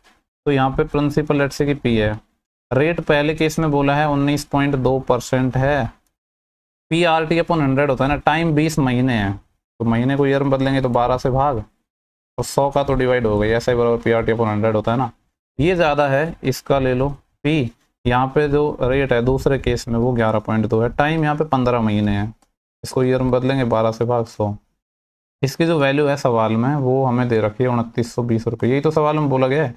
A: तो यहाँ पे प्रिंसिपल लेट्स से कि P है, रेट पहले केस में बोला है 19.2% है, PRT/100 होता है ना, टाइम 20 महीने है, तो महीने को ईयर में बदलेंगे तो 12 से भाग और 100 का तो डिवाइड हो गई, ऐसा ही बराबर PRT/100 होता है ना। ये ज़्यादा है, इसका ले लो P, यहाँ पे जो रेट है दूसरे केस में वो 11.2 है, टाइम यहाँ पे 15 महीने है, इसको ईयर में बदलेंगे 12 से भाग 100। इसकी जो वैल्यू है सवाल में वो हमें दे रखी है 2920 रुपये। यही तो सवाल में बोला गया है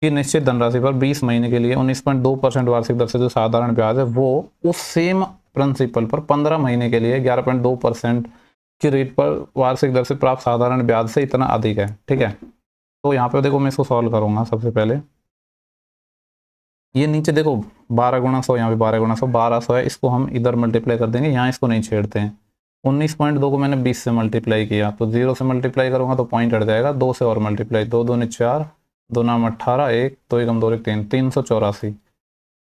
A: कि निश्चित धनराशि पर 20 महीने के लिए 19.2% वार्षिक दर से जो साधारण ब्याज है वो उस सेम प्रिंसिपल पर 15 महीने के लिए 11.2% की रेट पर वार्षिक दर से प्राप्त साधारण ब्याज से इतना अधिक है। ठीक है, तो यहाँ पे देखो मैं इसको सॉल्व करूंगा। सबसे पहले ये नीचे देखो 12 गुणा 100, यहाँ पे 12 गुणा 100 1200 है, इसको हम इधर मल्टीप्लाई कर देंगे, यहाँ इसको नहीं छेड़ते हैं। 19.2 को मैंने 20 से मल्टीप्लाई किया तो 0 से मल्टीप्लाई करूंगा तो पॉइंट हट जाएगा, 2 से और मल्टीप्लाई, 2 दूनी 4, 2 नाम 18, 1 2 एकम 2 1 3, 384। ठीक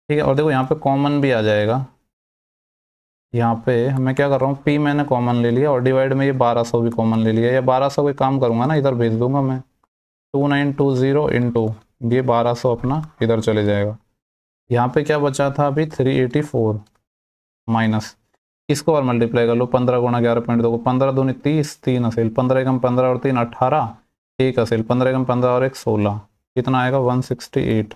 A: है, और देखो यहाँ पे कॉमन भी आ जाएगा, यहाँ पे मैं क्या कर रहा हूँ, P मैंने कॉमन ले लिया और डिवाइड में ये 1200 भी कॉमन ले लिया। या 1200 को काम करूँगा ना, इधर भेज दूंगा मैं, 2920 इंटू ये 1200 अपना इधर चले जाएगा। यहाँ पे क्या बचा था अभी 384 माइनस, इसको और मल्टीप्लाई कर लो, 15 गुणा 11.2 को 15 दूनी 30, 3 असेल, 15 एकम 15 और 3 18, 1 असेल, 15 एकम 15 और 1 16, कितना आएगा 168।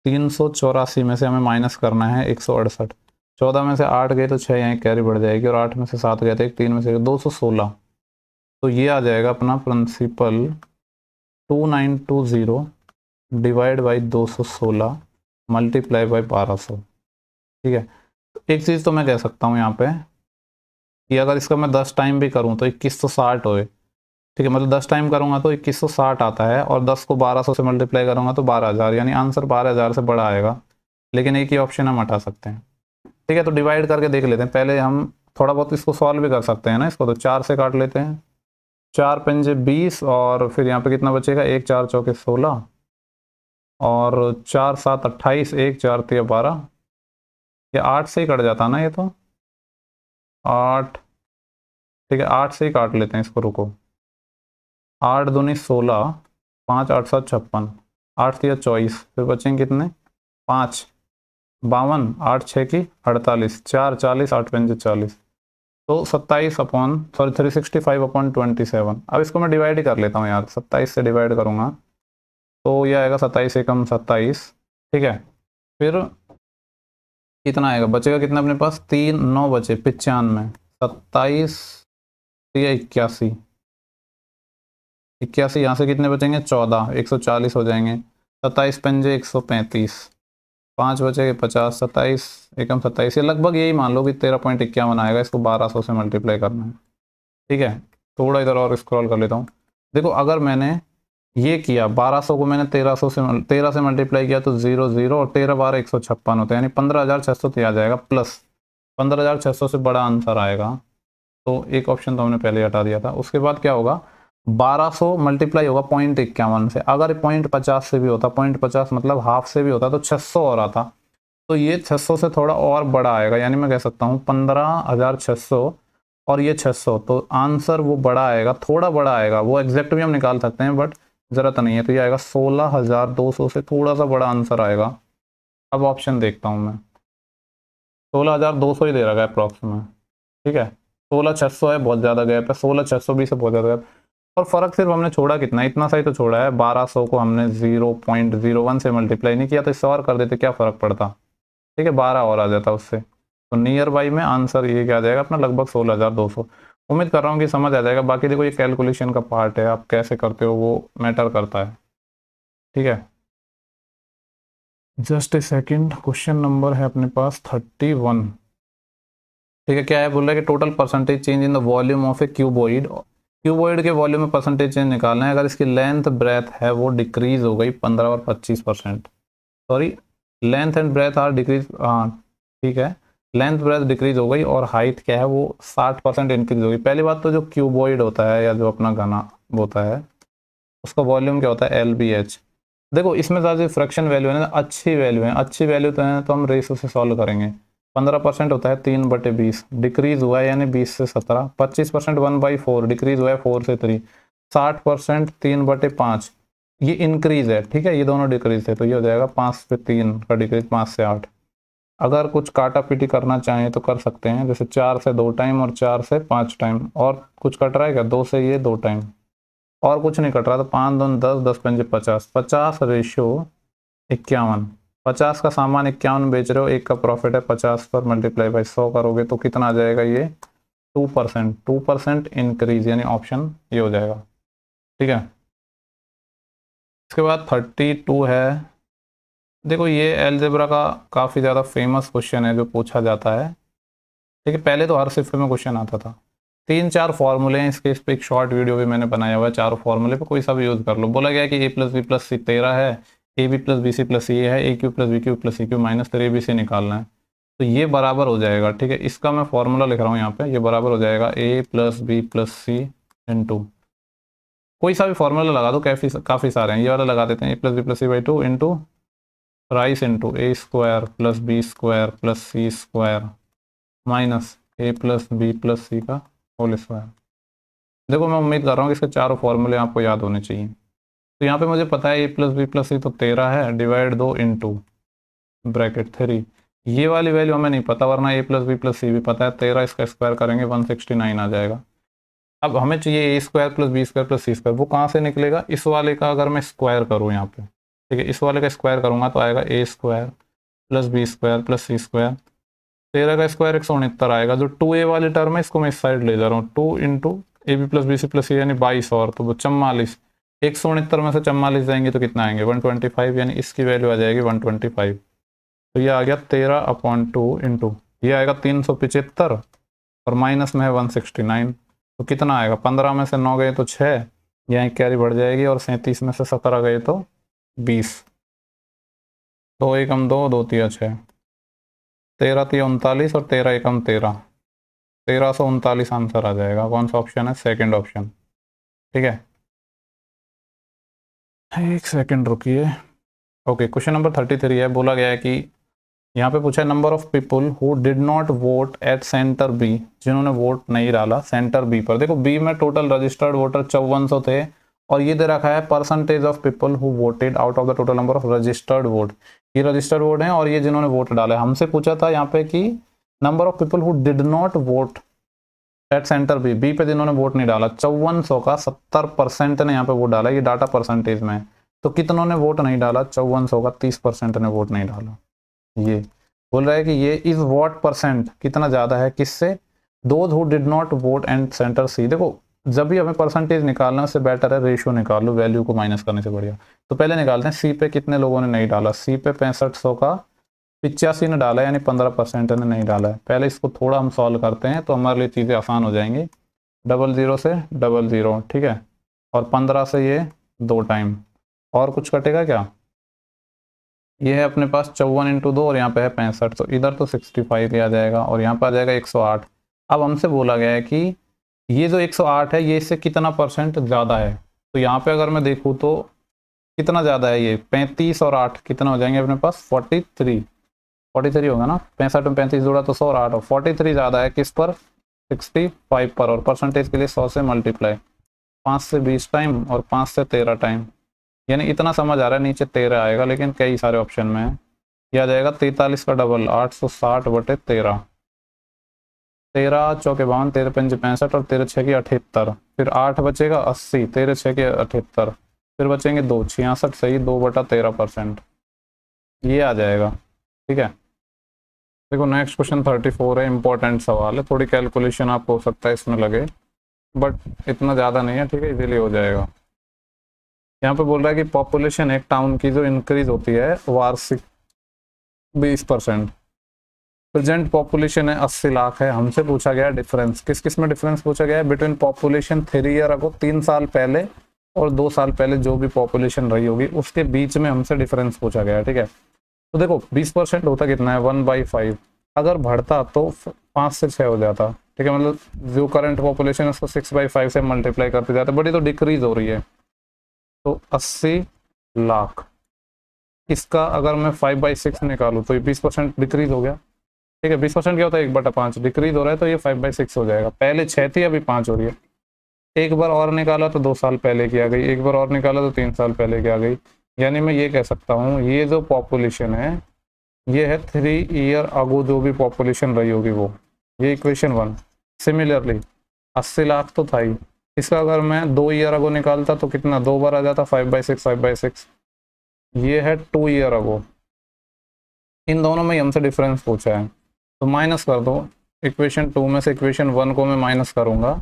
A: 384 में से हमें माइनस करना है 168, 14 में से 8 गए तो 6 यहाँ कैरी बढ़ जाएगी और 8 में से 7 गए तो 1, 3 में से 216। तो ये आ जाएगा अपना principal 2920 divide by 216 multiply by 1200। ठीक है, एक चीज़ तो मैं कह सकता हूँ यहाँ पे कि अगर इसका मैं 10 टाइम भी करूँ तो 2160 होए। ठीक है, मतलब 10 टाइम करूँगा तो 2160 आता है और 10 को 1200 से मल्टीप्लाई करूँगा तो 12000, यानी आंसर 12000 से बड़ा आएगा, लेकिन एक ही ऑप्शन हम हटा सकते हैं। ठीक है, तो डिवाइड करके देख लेते हैं। पहले हम थोड़ा बहुत इसको सॉल्व भी कर सकते हैं ना, इसको तो 4 से काट लेते हैं, 4 पंजे 20 और फिर यहाँ पे कितना बचेगा, 1 4 चौके 16 और 4 7 28, 1 4 3 12, ये 8 से ही कट जाता ना ये तो 8। ठीक है, 8 से ही काट लेते हैं इसको, रुको, 8 दूनी 16, 5 8 7 56, 8 3 24, फिर बचेंगे कितने 5 52, 8 6 की 48, 4 40, 8 पंजे 40, तो 365/27। अब इसको मैं डिवाइड ही कर लेता हूँ यार, 27 से डिवाइड करूँगा तो यह आएगा 27 एकम 27। ठीक है, फिर कितना आएगा, बचेगा कितना अपने पास, 3 9 बचे 95, 27 81, 81 यहाँ से कितने बचेंगे 14, 140 हो जाएंगे, 27 पंजे 135, 5 बचेंगे 50, 27 एकम 27, ये लगभग यही मान लो कि 13.51 आएगा। इसको 1200 से मल्टीप्लाई करना है। ठीक है, थोड़ा इधर और स्क्रॉल कर लेता हूँ। देखो अगर मैंने ये किया 1200 को मैंने 13 से मल्टीप्लाई किया तो 0 0 और 13 12 156 होता है, यानी 15600 आ जाएगा, प्लस 15600 से बड़ा आंसर आएगा। तो एक ऑप्शन तो हमने पहले हटा दिया था। उसके बाद क्या होगा, 1200 मल्टीप्लाई होगा 0.51 से, अगर 0.50 से भी होता, 0.50 मतलब हाफ से भी होता तो 600 और आता, तो ये 600 से थोड़ा और बड़ा आएगा, यानी मैं कह सकता हूँ 15600 और ये 600, तो आंसर वो बड़ा आएगा, थोड़ा बड़ा आएगा, वो एग्जैक्ट भी हम निकाल सकते हैं बट ज़रूरत नहीं है। तो ये आएगा 16200 से थोड़ा सा बड़ा आंसर आएगा। अब ऑप्शन देखता हूँ मैं, 16200 ही दे रखा है अप्रॉक्स में। ठीक है, 16600 है, बहुत ज़्यादा गैप है, 16600 भी से बहुत ज़्यादा गैप, और फ़र्क सिर्फ हमने छोड़ा कितना, इतना सा ही तो छोड़ा है। 1200 को हमने 0.01 से मल्टीप्लाई नहीं किया, तो इससे और कर देते क्या फ़र्क पड़ता, ठीक है, 12 और आ जाता उससे। तो नियर बाई में आंसर ये क्या आ जाएगा अपना, लगभग 16,200। उम्मीद कर रहा हूँ कि समझ आ जाएगा। बाकी देखो ये कैलकुलेशन का पार्ट है, आप कैसे करते हो वो मैटर करता है। ठीक है, just a second. Question number है अपने पास 31। ठीक है, क्या है, बोल रहा है कि total percentage change in the volume of A cuboid. Cuboid के वॉल्यूम में परसेंटेज चेंज निकालना है। अगर इसकी लेंथ ब्रेथ है वो डिक्रीज हो गई 15 और 25%। Sorry, length and breadth are decrease, हाँ ठीक है, लेंथ ब्रेथ डिक्रीज हो गई और हाइट क्या है वो 60% इंक्रीज हो गई। पहली बात तो जो क्यूबॉइड होता है या जो अपना घना होता है उसका वॉल्यूम क्या होता है, LBH। देखो इसमें ज़्यादा फ्रैक्शन वैल्यू है ना, अच्छी वैल्यू है, अच्छी वैल्यू तो है तो हम रेशो से सॉल्व करेंगे। 15% होता है 3/20, डिक्रीज हुआ है यानी 20 से 17। 25% 1/4, डिक्रीज हुआ है 4 से 3। 60% 3/5, ये इंक्रीज है। ठीक है, ये दोनों डिक्रीज है तो ये हो जाएगा 5 से 3 का डिक्रीज, 5 से 8। अगर कुछ काटा पीटी करना चाहें तो कर सकते हैं, जैसे 4 से 2 टाइम और 4 से 5 टाइम। और कुछ कट रहा है क्या, 2 से ये 2 टाइम और कुछ नहीं कट रहा। तो 5 दूनी 10, 10 पंजे 50, 50 रेशो 51। 50 का सामान 51 बेच रहे हो, एक का प्रॉफिट है 50 पर मल्टीप्लाई बाई 100 करोगे तो कितना आ जाएगा ये 2%। 2% इंक्रीज, यानी ऑप्शन ये हो जाएगा। ठीक है, इसके बाद 32 है। देखो ये एलजेब्रा का काफ़ी ज़्यादा फेमस क्वेश्चन है जो पूछा जाता है। ठीक है, पहले तो हर शिफ्ट में क्वेश्चन आता था। 3-4 फॉर्मूले हैं इसके, इस पर एक शॉर्ट वीडियो भी मैंने बनाया हुआ है। 4 फॉर्मूले पे कोई सा भी यूज़ कर लो। बोला गया है कि a+b+c 13 है, ab+bc+c है, aq+bq+cq माइनस 3 abc निकालना है। तो ये बराबर हो जाएगा। ठीक है, इसका मैं फॉर्मूला लिख रहा हूँ यहाँ पे, ये बराबर हो जाएगा a+b+c इंटू, कोई सा भी फॉर्मूला लगा दो, काफ़ी सारे हैं, ये वाला लगा देते हैं, a+b+c/2 into rice into a² + b² + c² minus a+b+c का होल स्क्वायर। देखो मैं उम्मीद कर रहा हूँ कि इसके चारों फॉर्मूले आपको याद होने चाहिए। तो यहाँ पे मुझे पता है a+b+c तो 13 है, डिवाइड 2 इंटू ब्रैकेट 3। ये वाली वैल्यू हमें नहीं पता, वरना a+b+c भी पता है। 13 इसका स्क्वायर करेंगे 169 आ जाएगा। अब हमें चाहिए a² + b² + c²। वो कहाँ से निकलेगा, इस वाले का अगर मैं स्क्वायर करूँ यहाँ पे, ठीक है, इस वाले का स्क्वायर करूँगा तो आएगा a² + b² + c²। 13 का स्क्वायर 169 आएगा। जो 2a वाली टर्म है इसको मैं इस साइड ले जा रहा हूँ, 2 इंटू ab+bc+c यानी 22 और तो वो 44। 169 में से 44 जाएंगे तो कितना आएंगे 125, यानी इसकी वैल्यू आ जाएगी 125। तो ये आ गया 13/2 इंटू, ये आएगा 375 और माइनस में है 169। तो कितना आएगा, 15 में से 9 गए तो 6, यहाँ कैरी बढ़ जाएगी, और 37 में से 17 गए तो 20। 2 एकम 2, 2 तिया 6, 13 तिया 39 और 13 एकम 13, 1339 आंसर आ जाएगा। कौन सा ऑप्शन है, सेकंड ऑप्शन। ठीक है, एक सेकंड रुकिए। ओके, क्वेश्चन नंबर 33 है। बोला गया है कि यहाँ पे पूछा है number of people who did not vote at centre B, जिन्होंने वोट नहीं डाला सेंटर बी पर। देखो बी में टोटल रजिस्टर्ड वोटर 5400 थे, और ये दे रखा है percentage of people who voted out of the total number of registered vote. ये रजिस्टर्ड वोट है और ये जिन्होंने वोट डाला है। हमसे पूछा था यहाँ पे कि number of people who did not vote at centre B, B पे जिन्होंने वोट नहीं डाला 5400 का 70% ने यहाँ पे वोट डाला। ये डाटा परसेंटेज में है, तो कितनों ने वोट नहीं डाला, 5400 का 30% ने वोट नहीं डाला। ये बोल रहा है कि ये इज वॉट परसेंट कितना ज़्यादा है, किससे, those who did not vote and centre C. देखो जब भी हमें परसेंटेज निकालना उससे बेटर है रेशियो निकाल लो, वैल्यू को माइनस करने से बढ़िया। तो पहले निकालते हैं सी पे कितने लोगों ने नहीं डाला। सी पे 6500 का 85 ने डाला, यानी 15% ने नहीं डाला है। पहले इसको थोड़ा हम सॉल्व करते हैं तो हमारे लिए चीज़ें आसान हो जाएंगी। 00 से 00, ठीक है, और 15 से ये 2 टाइम, और कुछ कटेगा क्या, ये है अपने पास 54 इंटू 2 और यहाँ पे है 65, तो इधर तो 65 ही आ जाएगा और यहाँ पे आ जाएगा 108। अब हमसे बोला गया है कि ये जो 108 है ये इससे कितना परसेंट ज़्यादा है। तो यहाँ पे अगर मैं देखूँ तो कितना ज़्यादा है, ये 35 और 8 कितना हो जाएंगे अपने पास 43 होगा ना। 65 में 35 जोड़ा तो 100 और 8 और 43 ज़्यादा है किस पर, 65 पर। और परसेंटेज के लिए 100 से मल्टीप्लाई, 5 से 20 टाइम और 5 से 13 टाइम, यानी इतना समझ आ रहा है। नीचे 13 आएगा लेकिन कई सारे ऑप्शन में है। यह आ जाएगा 43 का डबल 860/13, 13 चौके 52, 13 पंजे 65 और 13 छः की 78, फिर 8 बचेगा 80, 13 छः के 78, फिर बचेंगे 2 66, सही 2/13%, ये आ जाएगा। ठीक है, देखो नेक्स्ट क्वेश्चन 34 है, इंपॉर्टेंट सवाल है, थोड़ी कैलकुलेशन आपको हो सकता है इसमें लगे, बट इतना ज़्यादा नहीं है, ठीक है, इजीली हो जाएगा। यहाँ पे बोल रहा है कि पॉपुलेशन एक टाउन की जो इंक्रीज होती है वार्षिक 20%, प्रेजेंट पॉपुलेशन है 80 लाख है। हमसे पूछा गया डिफरेंस, किस किस में डिफरेंस पूछा गया है, बिटवीन पॉपुलेशन 3 ईयर अगो, 3 साल पहले, और 2 साल पहले जो भी पॉपुलेशन रही होगी उसके बीच में हमसे डिफरेंस पूछा गया है, ठीक है। तो देखो 20% होता कितना है, 1/5, अगर बढ़ता तो 5 से 6 हो जाता, ठीक है, मतलब जो करंट पॉपुलेशन है उसको 6/5 से मल्टीप्लाई करते जाते, बट ये तो डिक्रीज हो रही है, तो 80 लाख, इसका अगर मैं 5/6 निकालूँ तो ये 20% डिक्रीज हो गया, ठीक है। 20% क्या होता है, 1/5 डिक्रीज हो रहा है, तो ये 5/6 हो जाएगा। पहले 6 थी, अभी 5 हो रही है। एक बार और निकाला तो 2 साल पहले की आ गई, एक बार और निकाला तो 3 साल पहले की आ गई। यानी मैं ये कह सकता हूँ ये जो पॉपुलेशन है ये है 3 ईयर अगो जो भी पॉपुलेशन रही होगी वो, ये इक्वेशन 1। सिमिलरली 80 लाख तो था ही, इसका अगर मैं 2 ईयर अगो निकालता तो कितना, 2 बार आ जाता, 5/6। ये है 2 ईयर अगो, इन दोनों में हमसे डिफरेंस पूछा है, तो माइनस कर दो। इक्वेशन 2 में से इक्वेशन 1 को मैं माइनस करूंगा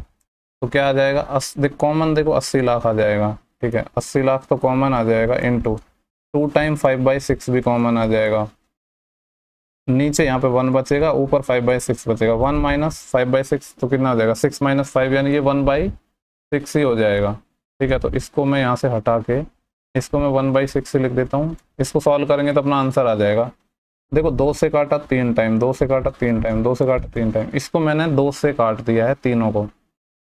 A: तो क्या आ जाएगा, कॉमन देखो 80 लाख आ जाएगा, ठीक है, 80 लाख तो कॉमन आ जाएगा, इनटू 2 टाइम 5/6 भी कॉमन आ जाएगा, नीचे यहाँ पे 1 बचेगा, ऊपर 5/6 बचेगा, 1 माइनस 5/6 तो कितना आ जाएगा, 6 - 5, यानी ये 1/6 ही हो जाएगा, ठीक है। तो इसको मैं यहाँ से हटा के इसको मैं 1/6 से लिख देता हूँ, इसको सॉल्व करेंगे तो अपना आंसर आ जाएगा। देखो 2 से काटा 3 टाइम, 2 से काटा 3 टाइम, 2 से काटा 3 टाइम, इसको मैंने 2 से काट दिया है तीनों को,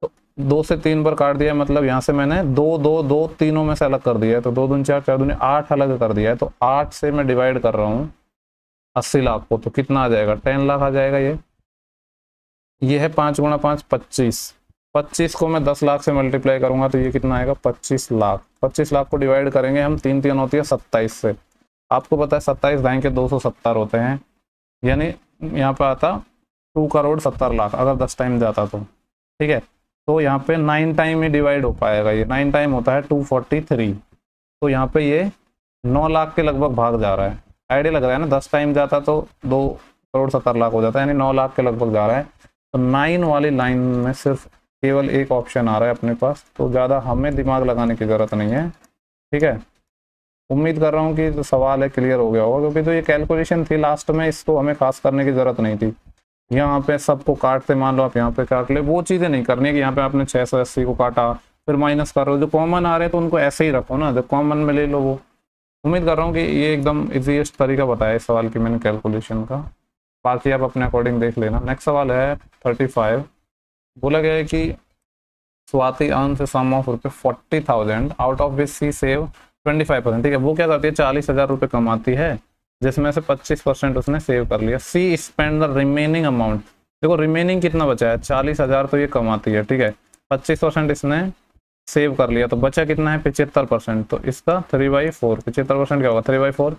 A: तो 2 से 3 बार काट दिया, मतलब यहाँ से मैंने 2 2 2 तीनों में से अलग कर दिया है, तो 2 दूनी 4, 4 दूनी 8 अलग कर दिया है, तो 8 से मैं डिवाइड कर रहा हूँ 80 लाख को, तो कितना आ जाएगा, 10 लाख आ जाएगा। ये है 5 × 5 25, 25 को मैं 10 लाख से मल्टीप्लाई करूंगा तो ये कितना आएगा, 25 लाख। 25 लाख को डिवाइड करेंगे हम, 3 3 होती है 27 से, आपको पता है 27 दाएं के 270 होते हैं, यानी यहाँ पे आता 2 करोड़ 70 लाख अगर 10 टाइम जाता तो, ठीक है। तो यहाँ पे 9 टाइम ही डिवाइड हो पाएगा, ये 9 टाइम होता है 243, तो यहाँ पे ये 9 लाख के लगभग भाग जा रहा है। आइडिया लग रहा है ना, 10 टाइम जाता तो 2 करोड़ 70 लाख हो जाता है, यानी 9 लाख के लगभग जा रहा है। तो 9 वाली लाइन में सिर्फ केवल एक ऑप्शन आ रहा है अपने पास, तो ज़्यादा हमें दिमाग लगाने की ज़रूरत नहीं है, ठीक है। उम्मीद कर रहा हूँ कि जो सवाल है क्लियर हो गया होगा, क्योंकि तो ये कैलकुलेशन थी लास्ट में, इसको हमें खास करने की ज़रूरत नहीं थी। यहाँ पे सबको काटते, मान लो आप यहाँ पे काट ले, वो चीज़ें नहीं करनी है कि यहाँ पे आपने 680 को काटा फिर माइनस कर रहे हो, जो कॉमन आ रहे हैं तो उनको ऐसे ही रखो ना, जो कॉमन में ले लो वो। उम्मीद कर रहा हूँ कि ये एकदम इजीएस्ट तरीका बताया इस सवाल की मैंने कैलकुलेशन का, बाकी आप अपने अकॉर्डिंग देख लेना। नेक्स्ट सवाल है 35, बोला गया है कि Swati earns a sum of ₹40,000 out of which she save 25%, ठीक है। वो क्या करती है, 40,000 रुपये कमाती है, जिसमें से 25% उसने सेव कर लिया। सी स्पेंड द रिमेनिंग अमाउंट, देखो रिमेनिंग कितना बचा है, 40,000 तो ये कमाती है, ठीक है, 25% इसने सेव कर लिया, तो बचा कितना है 75%, तो इसका 3/4, 75% क्या होगा 3/4।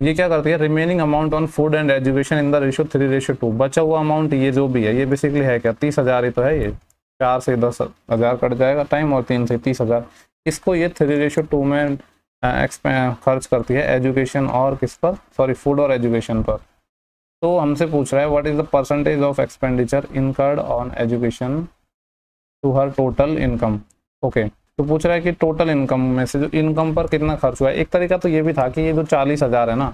A: ये क्या करती है, remaining amount on food and education in the ratio 3:2, बचा हुआ अमाउंट ये जो भी है ये बेसिकली है क्या, 30,000 ही तो है, ये 4 से 10,000 कट जाएगा टाइम, और 3 से 30,000, इसको ये 3:2 में खर्च करती है एजुकेशन और किस पर, सॉरी फूड और एजुकेशन पर। तो हमसे पूछ रहा है what is the percentage of expenditure incurred on education to her total income. Okay, तो पूछ रहा है कि टोटल इनकम में से जो इनकम पर कितना खर्च हुआ है। एक तरीका तो ये भी था कि ये जो 40,000 है ना,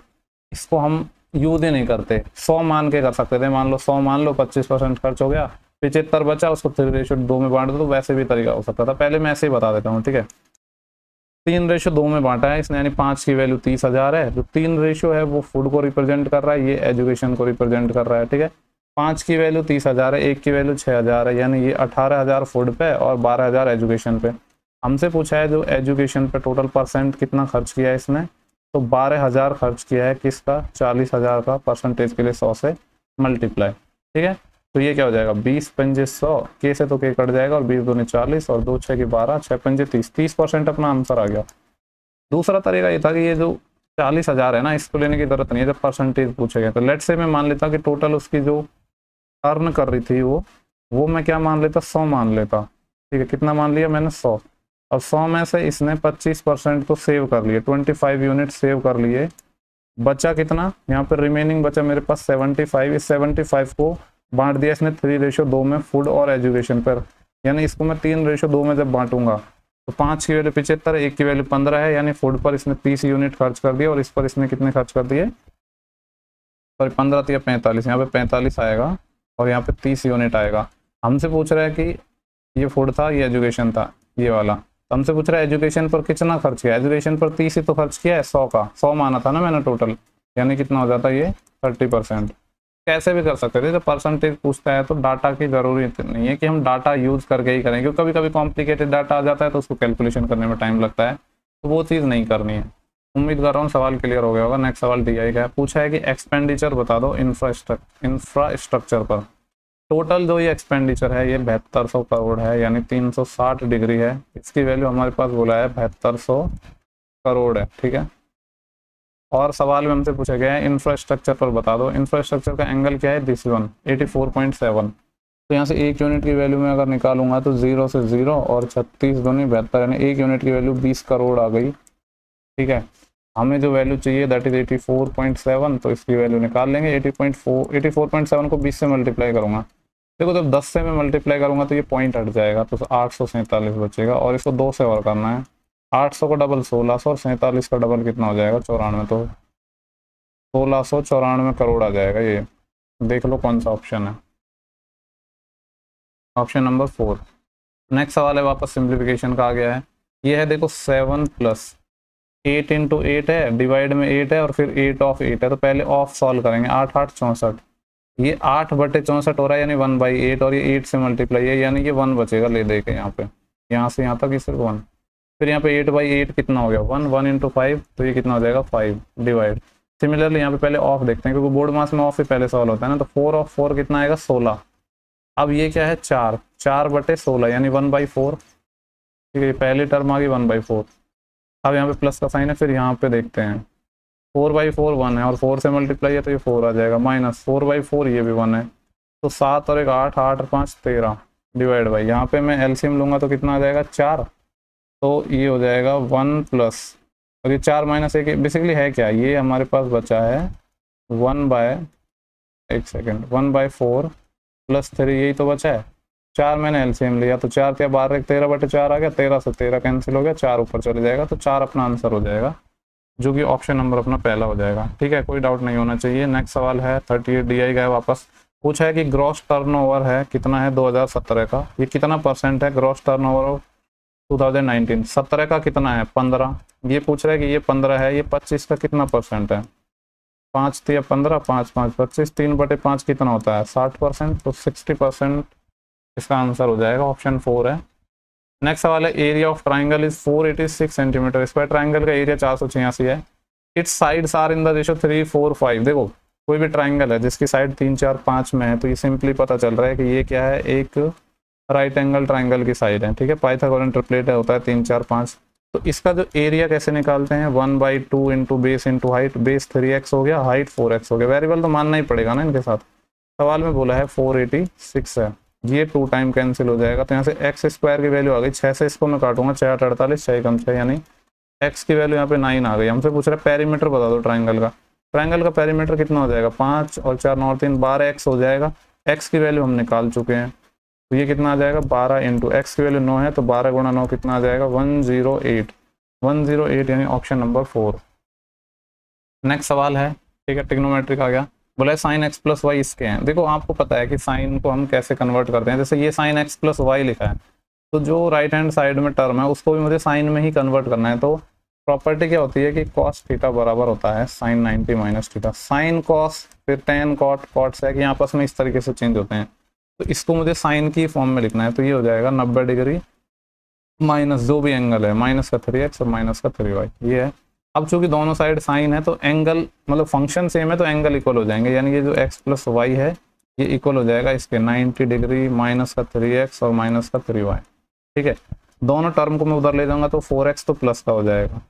A: इसको हम यूज ही नहीं करते, 100 मान के कर सकते थे, मान लो 100 मान लो, 25% खर्च हो गया, 75 बचा, उसको 3:2 में बांट दो, तो वैसे भी तरीका हो सकता था। पहले मैं ऐसे ही बता देता हूँ, ठीक है। 3:2 में बांटा है इसने, यानी 5 की वैल्यू 30,000 है, जो 3 रेशो है वो फूड को रिप्रेजेंट कर रहा है, ये एजुकेशन को रिप्रेजेंट कर रहा है, ठीक है। 5 की वैल्यू 30,000 है, 1 की वैल्यू 6,000 है, यानी ये 18,000 फूड पे और 12,000 एजुकेशन पे। हमसे पूछा है जो एजुकेशन पे टोटल परसेंट कितना खर्च किया है इसने, तो 12,000 खर्च किया है, किसका, 40,000 का, परसेंटेज के लिए 100 से मल्टीप्लाई, ठीक है। तो ये क्या हो जाएगा, 20 पंजे 100, के से तो के कट जाएगा, और 20 दूनी 40 और 2 6 की 12, 6 पंजे 30, 30% अपना आंसर आ गया। दूसरा तरीका ये था कि ये जो 40,000 है ना, इसको लेने की जरूरत नहीं है जब परसेंटेज पूछेगा। तो लेट से मैं मान लेता कि टोटल उसकी जो अर्न कर रही थी वो मैं क्या मान लेता, 100 मान लेता, ठीक है। कितना मान लिया मैंने, 100, और 100 में से इसने 25% तो सेव कर लिए, 25 यूनिट सेव कर लिए, बचा कितना यहाँ पे रिमेनिंग बचा मेरे पास 75। इस 75 को बांट दिया इसने 3:2 में फूड और एजुकेशन पर, यानी इसको मैं 3:2 में जब बांटूंगा तो 5 की वैल्यू 75 है, 1 की वैल्यू 15 है, यानी फूड पर इसने 30 यूनिट खर्च कर दिया और इस पर इसने कितने खर्च कर दिए, सॉरी 15 या 45, यहाँ पे 45 आएगा और यहाँ पे 30 यूनिट आएगा। हमसे पूछ रहा है कि ये फूड था ये एजुकेशन था ये वाला, तो हमसे पूछ रहा है एजुकेशन पर कितना खर्च किया, एजुकेशन पर 30 ही तो खर्च किया है, 100 का 100 माना था ना मैंने टोटल, यानी कितना हो जाता है ये 30%। कैसे भी कर सकते थे, तो परसेंटेज पूछता है तो डाटा की जरूरी नहीं है कि हम डाटा यूज करके ही करें, क्योंकि कभी कभी कॉम्प्लिकेटेड डाटा आ जाता है तो उसको कैलकुलेशन करने में टाइम लगता है, तो वो चीज़ नहीं करनी है। उम्मीद कर रहा हूँ सवाल क्लियर हो गया होगा। नेक्स्ट सवाल DI का है, पूछा है कि एक्सपेंडिचर बता दो इंफ्रास्ट्रक्चर पर। टोटल जो ये एक्सपेंडिचर है ये 7200 करोड़ है, यानी 360 डिग्री है, इसकी वैल्यू हमारे पास बोला है 7200 करोड़ है, ठीक है। और सवाल में हमसे पूछा गया है इंफ्रास्ट्रक्चर पर बता दो, इंफ्रास्ट्रक्चर का एंगल क्या है, दिस वन 84.7। तो यहाँ से 1 यूनिट की वैल्यू में अगर निकालूंगा तो 0 से 0 और 36 दूनी 72, यानी 1 यूनिट की वैल्यू 20 करोड़ आ गई, ठीक है। हमें जो वैल्यू चाहिए दैट इज 84.7, तो इसकी वैल्यू निकाल लेंगे। 84.7 को 20 से मल्टीप्लाई करूंगा, देखो जब 10 से मैं मल्टीप्लाई करूंगा तो ये पॉइंट हट जाएगा, तो 847 बचेगा, और इसको 2 से और करना है। 800 का डबल 1600 और 47 का डबल कितना हो जाएगा 94, तो 1694 करोड़ आ जाएगा। ये देख लो कौन सा ऑप्शन है, ऑप्शन नंबर 4। नेक्स्ट सवाल है वापस सिंप्लीफिकेशन का आ गया है, ये है देखो 7 + 8 × 8 है, डिवाइड में 8 है और फिर 8 ऑफ 8 है, तो पहले ऑफ सॉल्व करेंगे। 8 8 64, ये 8/64 हो रहा है, यानी 1/8, और ये 8 से मल्टीप्लाई है, यानी ये 1 बचेगा ले दे के यहाँ पे, यहाँ से यहाँ तक ये सिर्फ 1। फिर यहाँ पे 8/8 कितना हो गया 1, 1 × 5, तो ये कितना हो जाएगा 5 डिवाइड। सिमिलरली यहाँ पे पहले ऑफ देखते हैं, क्योंकि बोर्ड मास में ऑफ ही पहले सॉल्व होता है ना, तो 4 ऑफ 4 कितना आएगा 16। अब ये क्या है 4/16, यानी 1/4, ठीक है। ये पहली टर्म आ गई 1/4। अब यहाँ पे प्लस का साइन है, फिर यहाँ पे देखते हैं 4/4 1 है, और 4 से मल्टीप्लाई है तो ये 4 आ जाएगा, माइनस 4/4 ये भी 1 है, तो 7 और 1 8, 8 और 5 13 डिवाइड बाई, यहाँ पे मैं एलसीएम लूँगा तो कितना आ जाएगा 4, तो ये हो जाएगा 1 प्लस, और ये 4 - 1 बेसिकली है क्या, ये हमारे पास बचा है 1/4 + 3, यही तो बचा है। 4 मैंने एलसीएम लिया तो 4 क्या 12 13/4 आ गया, 13 से 13 कैंसिल हो गया, 4 ऊपर चले जाएगा, तो 4 अपना आंसर हो जाएगा, जो कि ऑप्शन नंबर अपना पहला हो जाएगा, ठीक है। कोई डाउट नहीं होना चाहिए। नेक्स्ट सवाल है 38 DI का है वापस, पूछा है कि ग्रॉस टर्नओवर है कितना है 2017 का, ये कितना % है ग्रॉस टर्नओवर ऑफ 2019, 17 का कितना है 15, ये पूछ रहा है कि ये 15 है, ये 25 का कितना % है, 5 × 15 5 5 25, 3/5 कितना होता है 60%, तो 60% इसका आंसर हो जाएगा, ऑप्शन 4 है। नेक्स्ट सवाल है area of triangle is 486 centimetre square, triangle का एरिया 486 है, its sides are in the ratio 3 4 5। देखो कोई भी ट्राइंगल है जिसकी साइड 3 4 5 में है, तो ये सिंपली पता चल रहा है कि ये क्या है, एक राइट एंगल ट्राइंगल की साइड है, ठीक है। पाइथागोरन ट्रिपलेट होता है 3 4 5, तो इसका जो एरिया कैसे निकालते हैं 1/2 × बेस × हाइट, बेस 3x हो गया, हाइट 4x हो गया, वेरिएबल तो मानना ही पड़ेगा ना इनके साथ। सवाल में बोला है 486 है, ये 2 टाइम कैंसिल हो जाएगा, तो यहाँ से x² की वैल्यू आ गई, 6 से इसको मैं काटूंगा 6 8 48, 6 कम 6, यानी x की वैल्यू यहाँ पे 9 आ गई। हमसे पूछ रहा है पेरीमीटर बता दो ट्राइंगल का, ट्राइंगल का पेरीमीटर कितना हो जाएगा 5 और 4 9 और 3 12x हो जाएगा, x की वैल्यू हम निकाल चुके हैं, तो ये कितना आ जाएगा 12 × x की वैल्यू 9 है, तो 12 × 9 कितना आ जाएगा 108, यानी ऑप्शन नंबर 4। नेक्स्ट सवाल है, ठीक है, ट्रिग्नोमेट्रिक आ गया, बोला है sin x + y इसके हैं। देखो आपको पता है कि साइन को हम कैसे कन्वर्ट करते हैं, जैसे ये sin x + y लिखा है, तो जो राइट हैंड साइड में टर्म है उसको भी मुझे साइन में ही कन्वर्ट करना है, तो प्रॉपर्टी क्या होती है कि cos थीटा बराबर होता है sin 90 - थीटा, sin cos फिर tan cot cot sec, ये आपस में इस तरीके से चेंज होते हैं, तो इसको मुझे साइन की फॉर्म में लिखना है, तो ये हो जाएगा 90 डिग्री माइनस जो भी एंगल है, माइनस का 3x और माइनस का 3y, ये है। अब चूंकि दोनों साइड साइन है तो एंगल मतलब फंक्शन सेम है तो एंगल इक्वल हो जाएंगे, यानी ये जो x + y है ये इक्वल हो जाएगा इसके 90 डिग्री माइनस का 3x और माइनस का 3y, ठीक है। दोनों टर्म को मैं उधर ले जाऊंगा तो 4x तो प्लस का हो जाएगा,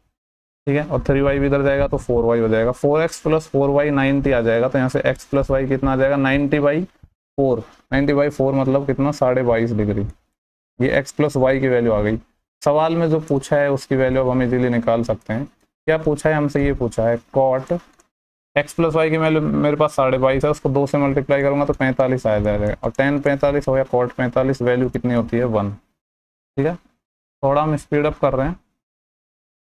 A: ठीक है, और 3y भी इधर जाएगा तो 4y हो जाएगा, 4x + 4y 90 आ जाएगा, तो यहाँ से x + y कितना आ जाएगा 90/4, 90/4 मतलब कितना 22.5 डिग्री, ये x + y की वैल्यू आ गई। सवाल में जो पूछा है उसकी वैल्यू अब हम इजीली निकाल सकते हैं। क्या पूछा है हमसे, ये पूछा है cot एक्स प्लस वाई की वैल्यू मेरे पास 22.5 है, उसको 2 से मल्टीप्लाई करूंगा तो 45 आ जाएगा, और tan 45 हो या cot 45 वैल्यू कितनी होती है 1। ठीक है, थोड़ा हम स्पीड अप कर रहे हैं।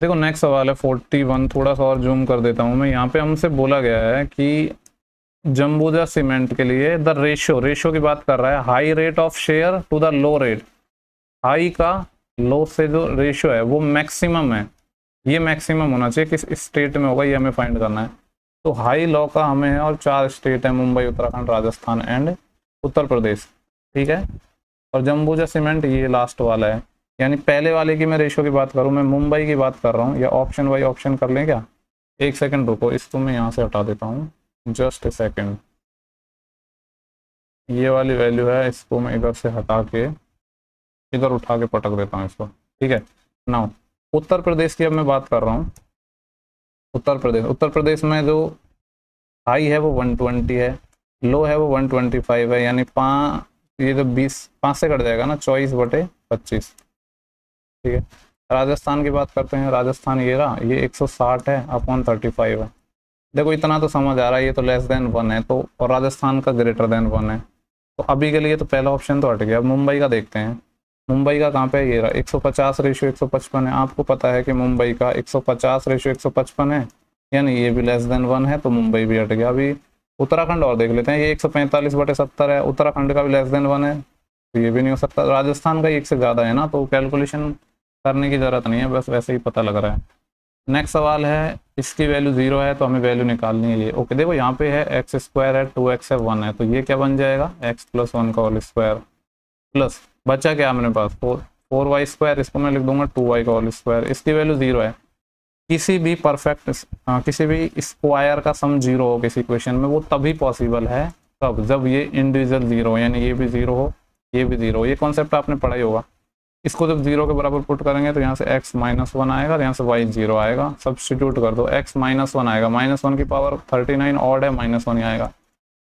A: देखो नेक्स्ट सवाल है 41, थोड़ा सा और जूम कर देता हूँ मैं। यहाँ पे हमसे बोला गया है कि जम्बूजा सीमेंट के लिए द रेशियो की बात कर रहा है, high rate of share to the low rate. High का लो से जो रेशियो है वो मैक्सिमम है, ये मैक्सिमम होना चाहिए, किस स्टेट में होगा ये हमें फाइंड करना है। तो हाई लॉ का हमें है, और 4 स्टेट है, मुंबई, उत्तराखंड, राजस्थान एंड उत्तर प्रदेश। ठीक है, और जम्बूजा सीमेंट ये लास्ट वाला है, यानी पहले वाले की मैं रेशियो की बात करूं, मैं मुंबई की बात कर रहा हूं, या ऑप्शन बाई ऑप्शन कर लें क्या? एक सेकंड रुको, इसको मैं यहाँ से हटा देता हूँ, जस्ट ए सेकंड। ये वाली वैल्यू है, इसको मैं इधर से हटा के इधर उठा के पटक देता हूँ इसको। ठीक है, नाउ उत्तर प्रदेश की अब मैं बात कर रहा हूँ। उत्तर प्रदेश में जो हाई है वो 120 है, लो है वो 125 है, यानी ये जो 5 से कट जाएगा ना, 24/25। ठीक है, राजस्थान की बात करते हैं। राजस्थान ये रहा, ये 160 है अपॉन 35 है। देखो इतना तो समझ आ रहा है, ये तो लेस देन 1 है, तो और राजस्थान का ग्रेटर देन 1 है, तो अभी के लिए तो पहला ऑप्शन तो हट गया। अब मुंबई का देखते हैं, मुंबई का कहाँ पे है? ये रहा, 150 रेशियो 155 है। आपको पता है कि मुंबई का 150 रेशियो 155 है, यानी ये भी लेस देन 1 है, तो मुंबई भी हट गया। अभी उत्तराखंड और देख लेते हैं, ये 145/70 है, उत्तराखंड का भी लेस देन 1 है, तो ये भी नहीं हो सकता। राजस्थान का 1 से ज़्यादा है ना, तो कैलकुलेशन करने की ज़रूरत नहीं है, बस वैसे ही पता लग रहा है। नेक्स्ट सवाल है, इसकी वैल्यू 0 है, तो हमें वैल्यू निकालनी है ये। ओके, देखो यहाँ पे है x² है, 2x है, 1 है, तो ये क्या बन जाएगा? x + 1 का होल स्क्वायर, प्लस बचा क्या अपने पास 4y², इसको मैं लिख दूंगा 2y का होल स्क्वायर। इसकी वैल्यू 0 है। किसी भी किसी भी स्क्वायर का सम 0 हो किसी इक्वेशन में, वो तभी पॉसिबल है तब जब ये इंडिविजुअल 0 हो, यानी ये भी 0 हो, ये भी 0 हो। ये कॉन्सेप्ट आपने पढ़ा ही होगा। इसको जब 0 के बराबर पुट करेंगे तो यहाँ से x - 1 आएगा, और यहाँ से y 0 आएगा। सब्स्टिट्यूट कर दो, x - 1 आएगा, -1 की पावर 39 ऑड है, -1 ही आएगा,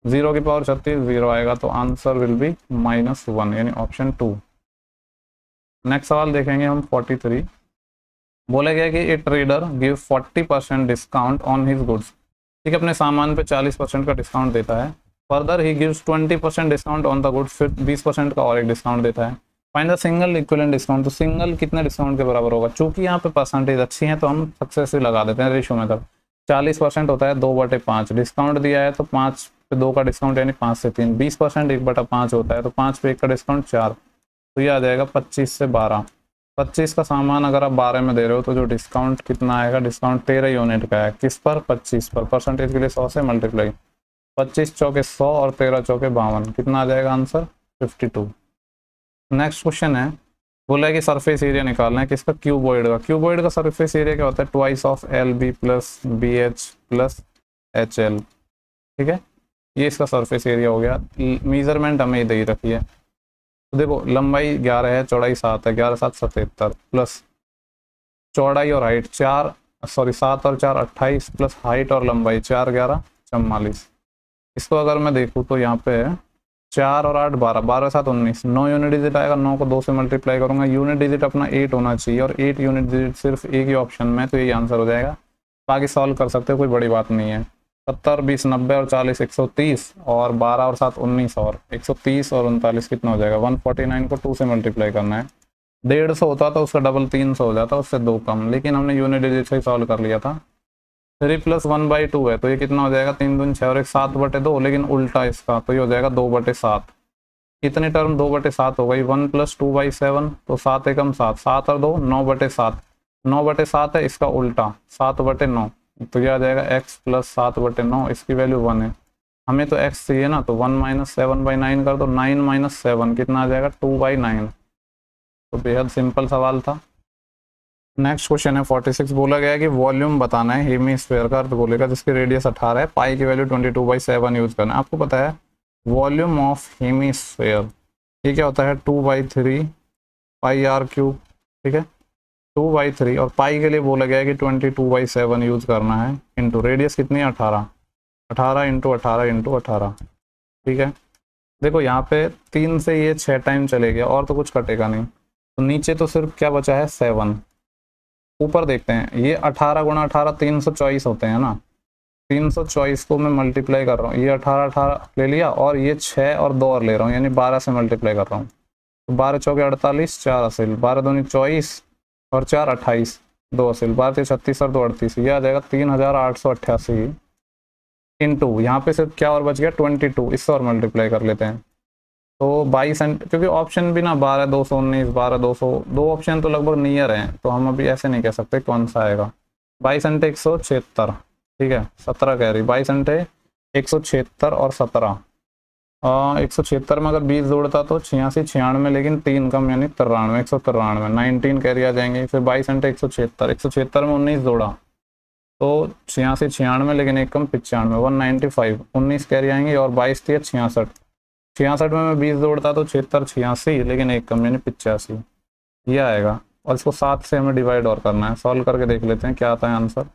A: 0 की पावर 36 0 आएगा, तो आंसर विल बी -1, यानी ऑप्शन 2। नेक्स्ट सवाल देखेंगे हम 43। बोला गया कि ए trader give 40% discount on his goods. ठीक है, अपने सामान पे 40% का डिस्काउंट देता है। Further he gives 20% discount on the goods, फिर 20% का और एक डिस्काउंट देता है। Find the single equivalent discount. तो सिंगल कितने डिस्काउंट के बराबर होगा? चूंकि यहाँ पे परसेंटेज अच्छी है तो हम सक्सेसिव लगा देते हैं रेशियो में। तब 40% होता है 2/5, डिस्काउंट दिया है तो 5 पे 2 का डिस्काउंट, यानी 5 से 3। 20% 1/5 होता है, तो 5 पे 1 का डिस्काउंट 4, तो ये आ जाएगा 25 से 12। 25 का सामान अगर आप 12 में दे रहे हो तो जो डिस्काउंट कितना आएगा? डिस्काउंट 13 यूनिट का है। किस पर? 25 पर। परसेंटेज के लिए 100 से मल्टीप्लाई, 25 चौके 100 और 13 चौके 52, कितना आ जाएगा आंसर? 52। नेक्स्ट क्वेश्चन है, बोला है कि सरफेस एरिया निकालना है किसका? क्यूबॉइड का। क्यूबॉइड का सरफेस एरिया क्या होता है? Twice of LB + BH + HL। ठीक है, ये इसका सरफेस एरिया हो गया। मेजरमेंट हमें दे रखी है, तो देखो लंबाई 11 है, चौड़ाई 7 है, 11 7 77, प्लस चौड़ाई और हाइट 7 और 4 28, प्लस हाइट और लंबाई 4 11 44। इसको अगर मैं देखूँ तो यहाँ पे है 4 और 8 12, 12 7 19, 9 यूनिट डिजिट आएगा। 9 को 2 से मल्टीप्लाई करूंगा, यूनिट डिजिट अपना 8 होना चाहिए, और 8 यूनिट डिजिट सिर्फ एक ही ऑप्शन में, तो यही आंसर हो जाएगा। बाकी सॉल्व कर सकते हो, कोई बड़ी बात नहीं है। 70 20 90 और 40 130, और 12 और 7 19, और 130 और 39 कितना हो जाएगा? 149 को 2 से मल्टीप्लाई करना है। 150 होता तो उसका डबल 300 हो जाता, उससे 2 कम, लेकिन हमने यूनिट डिजिट से ही सॉल्व कर लिया था। 3 + 1/2 है, तो ये कितना हो जाएगा? 3 दूनी 6 और 1 7/2, लेकिन उल्टा इसका, तो ये हो जाएगा 2/7। कितनी टर्म? 2/7 हो गई। 1 + 2/7, तो 7 एकम 7, 7 और 2 9/7, 9/7 है, इसका उल्टा 7/9, तो ये आ जाएगा x + 7/9। इसकी वैल्यू 1 है, हमें तो x चाहिए ना, तो 1 - 7/9 कर दो, 9 - 7 कितना आ जाएगा? 2/9। तो बेहद सिंपल सवाल था। नेक्स्ट क्वेश्चन है 46। बोला गया है कि वॉल्यूम बताना है हेमीस्फेयर का, अर्थ बोलेगा जिसकी रेडियस 18 है, पाई की वैल्यू 22/7 यूज करना है। आपको पता है वॉल्यूम ऑफ हेमीस्फेयर ये क्या होता है? 2/3 πr³। ठीक है, 2/3, और पाई के लिए बोला गया है कि 22/7 यूज करना है, इंटू रेडियस कितनी है? 18, 18 × 18 × 18। ठीक है, देखो यहाँ पे 3 से ये 6 टाइम चले गया, और तो कुछ कटेगा नहीं, तो नीचे तो सिर्फ क्या बचा है? 7। ऊपर देखते हैं, ये 18 × 18 324 होते हैं ना, 324 को मैं मल्टीप्लाई कर रहा हूँ, ये 18 ले लिया और ये 6 और 2 और ले रहा हूँ, यानी 12 से मल्टीप्लाई कर रहा हूँ। तो 12 चौके 48, 4 असिल, 12 दूनी 24 और 4 28, 2 असिल, 12 36 और 2 38, ये आ जाएगा 3888 इंटू, यहाँ पे सिर्फ क्या और बच गया 22, इससे और मल्टीप्लाई कर लेते हैं। तो 22, क्योंकि ऑप्शन भी ना 12,219, 12,200, दो ऑप्शन तो लगभग नियर हैं, तो हम अभी ऐसे नहीं कह सकते कौन सा आएगा। 22 × 176, ठीक है, 17 कह रही, 22 × 176 और 17, 176 में अगर 20 जोड़ता तो 86, 96, लेकिन 3 कम यानी 93, 193, 19 कैरी आ जाएंगे। फिर 22 × 176, 176 में 19 जोड़ा तो 86, 96, लेकिन 1 कम 95, 195, 19 कैरी आएंगे और 22 थी 66, 66 में मैं 20 जोड़ता तो 76, 86, लेकिन 1 कम यानी 85, ये आएगा। और इसको 7 से हमें डिवाइड और करना है, सॉल्व करके देख लेते हैं क्या आता है आंसर।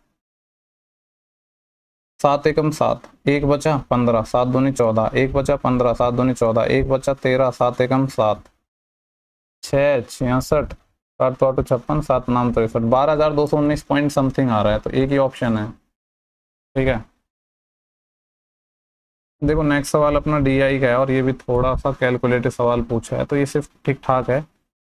A: 7 एकम 7, 1 बचा 15, 7 दूनी 14, 1 बचा 15, 7 दूनी 14, 1 बचा 13, 7 एकम 7, 6 66, 7 तो 56, 7 नाम 63, 12,219 पॉइंट समथिंग आ रहा है, तो एक ही ऑप्शन है, ठीक है। देखो नेक्स्ट सवाल अपना DI का है और ये भी थोड़ा सा कैलकुलेटिव सवाल पूछा है, तो ये सिर्फ ठीक ठाक है।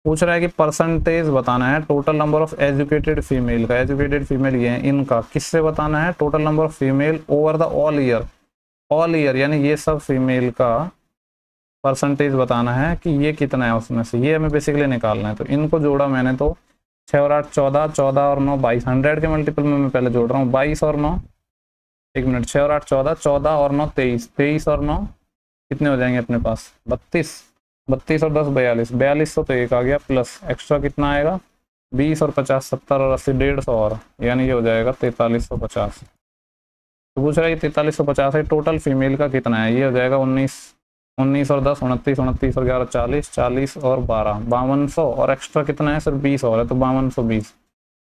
A: पूछ रहा है कि परसेंटेज बताना है total number of educated female का, एजुकेटेड फीमेल ये है, इनका किससे बताना है, total number of female over the all year, यानी ये सब फीमेल का परसेंटेज बताना है कि ये कितना है उसमें से, ये हमें बेसिकली निकालना है। तो इनको जोड़ा मैंने, तो 6 और 8 14, 14 और 9 22, 100 के मल्टीपल में मैं पहले जोड़ रहा हूँ, 22 और 9, 1 मिनट, 6 और 8 14, 14 और 9 23, 23 और 9 कितने हो जाएंगे अपने पास 32, 32 और 10 42, 42 तो एक आ गया, प्लस एक्स्ट्रा कितना आएगा 20 और 50 70 और 80 150 और, यानी ये हो जाएगा 4350। तो पूछ रहा है कि 4350 है, टोटल फीमेल का कितना है, ये हो जाएगा 19 और 10 29, 29 और 11 40, 40 और 12 5200, और एक्स्ट्रा कितना है सिर्फ 20 और है, तो 5220।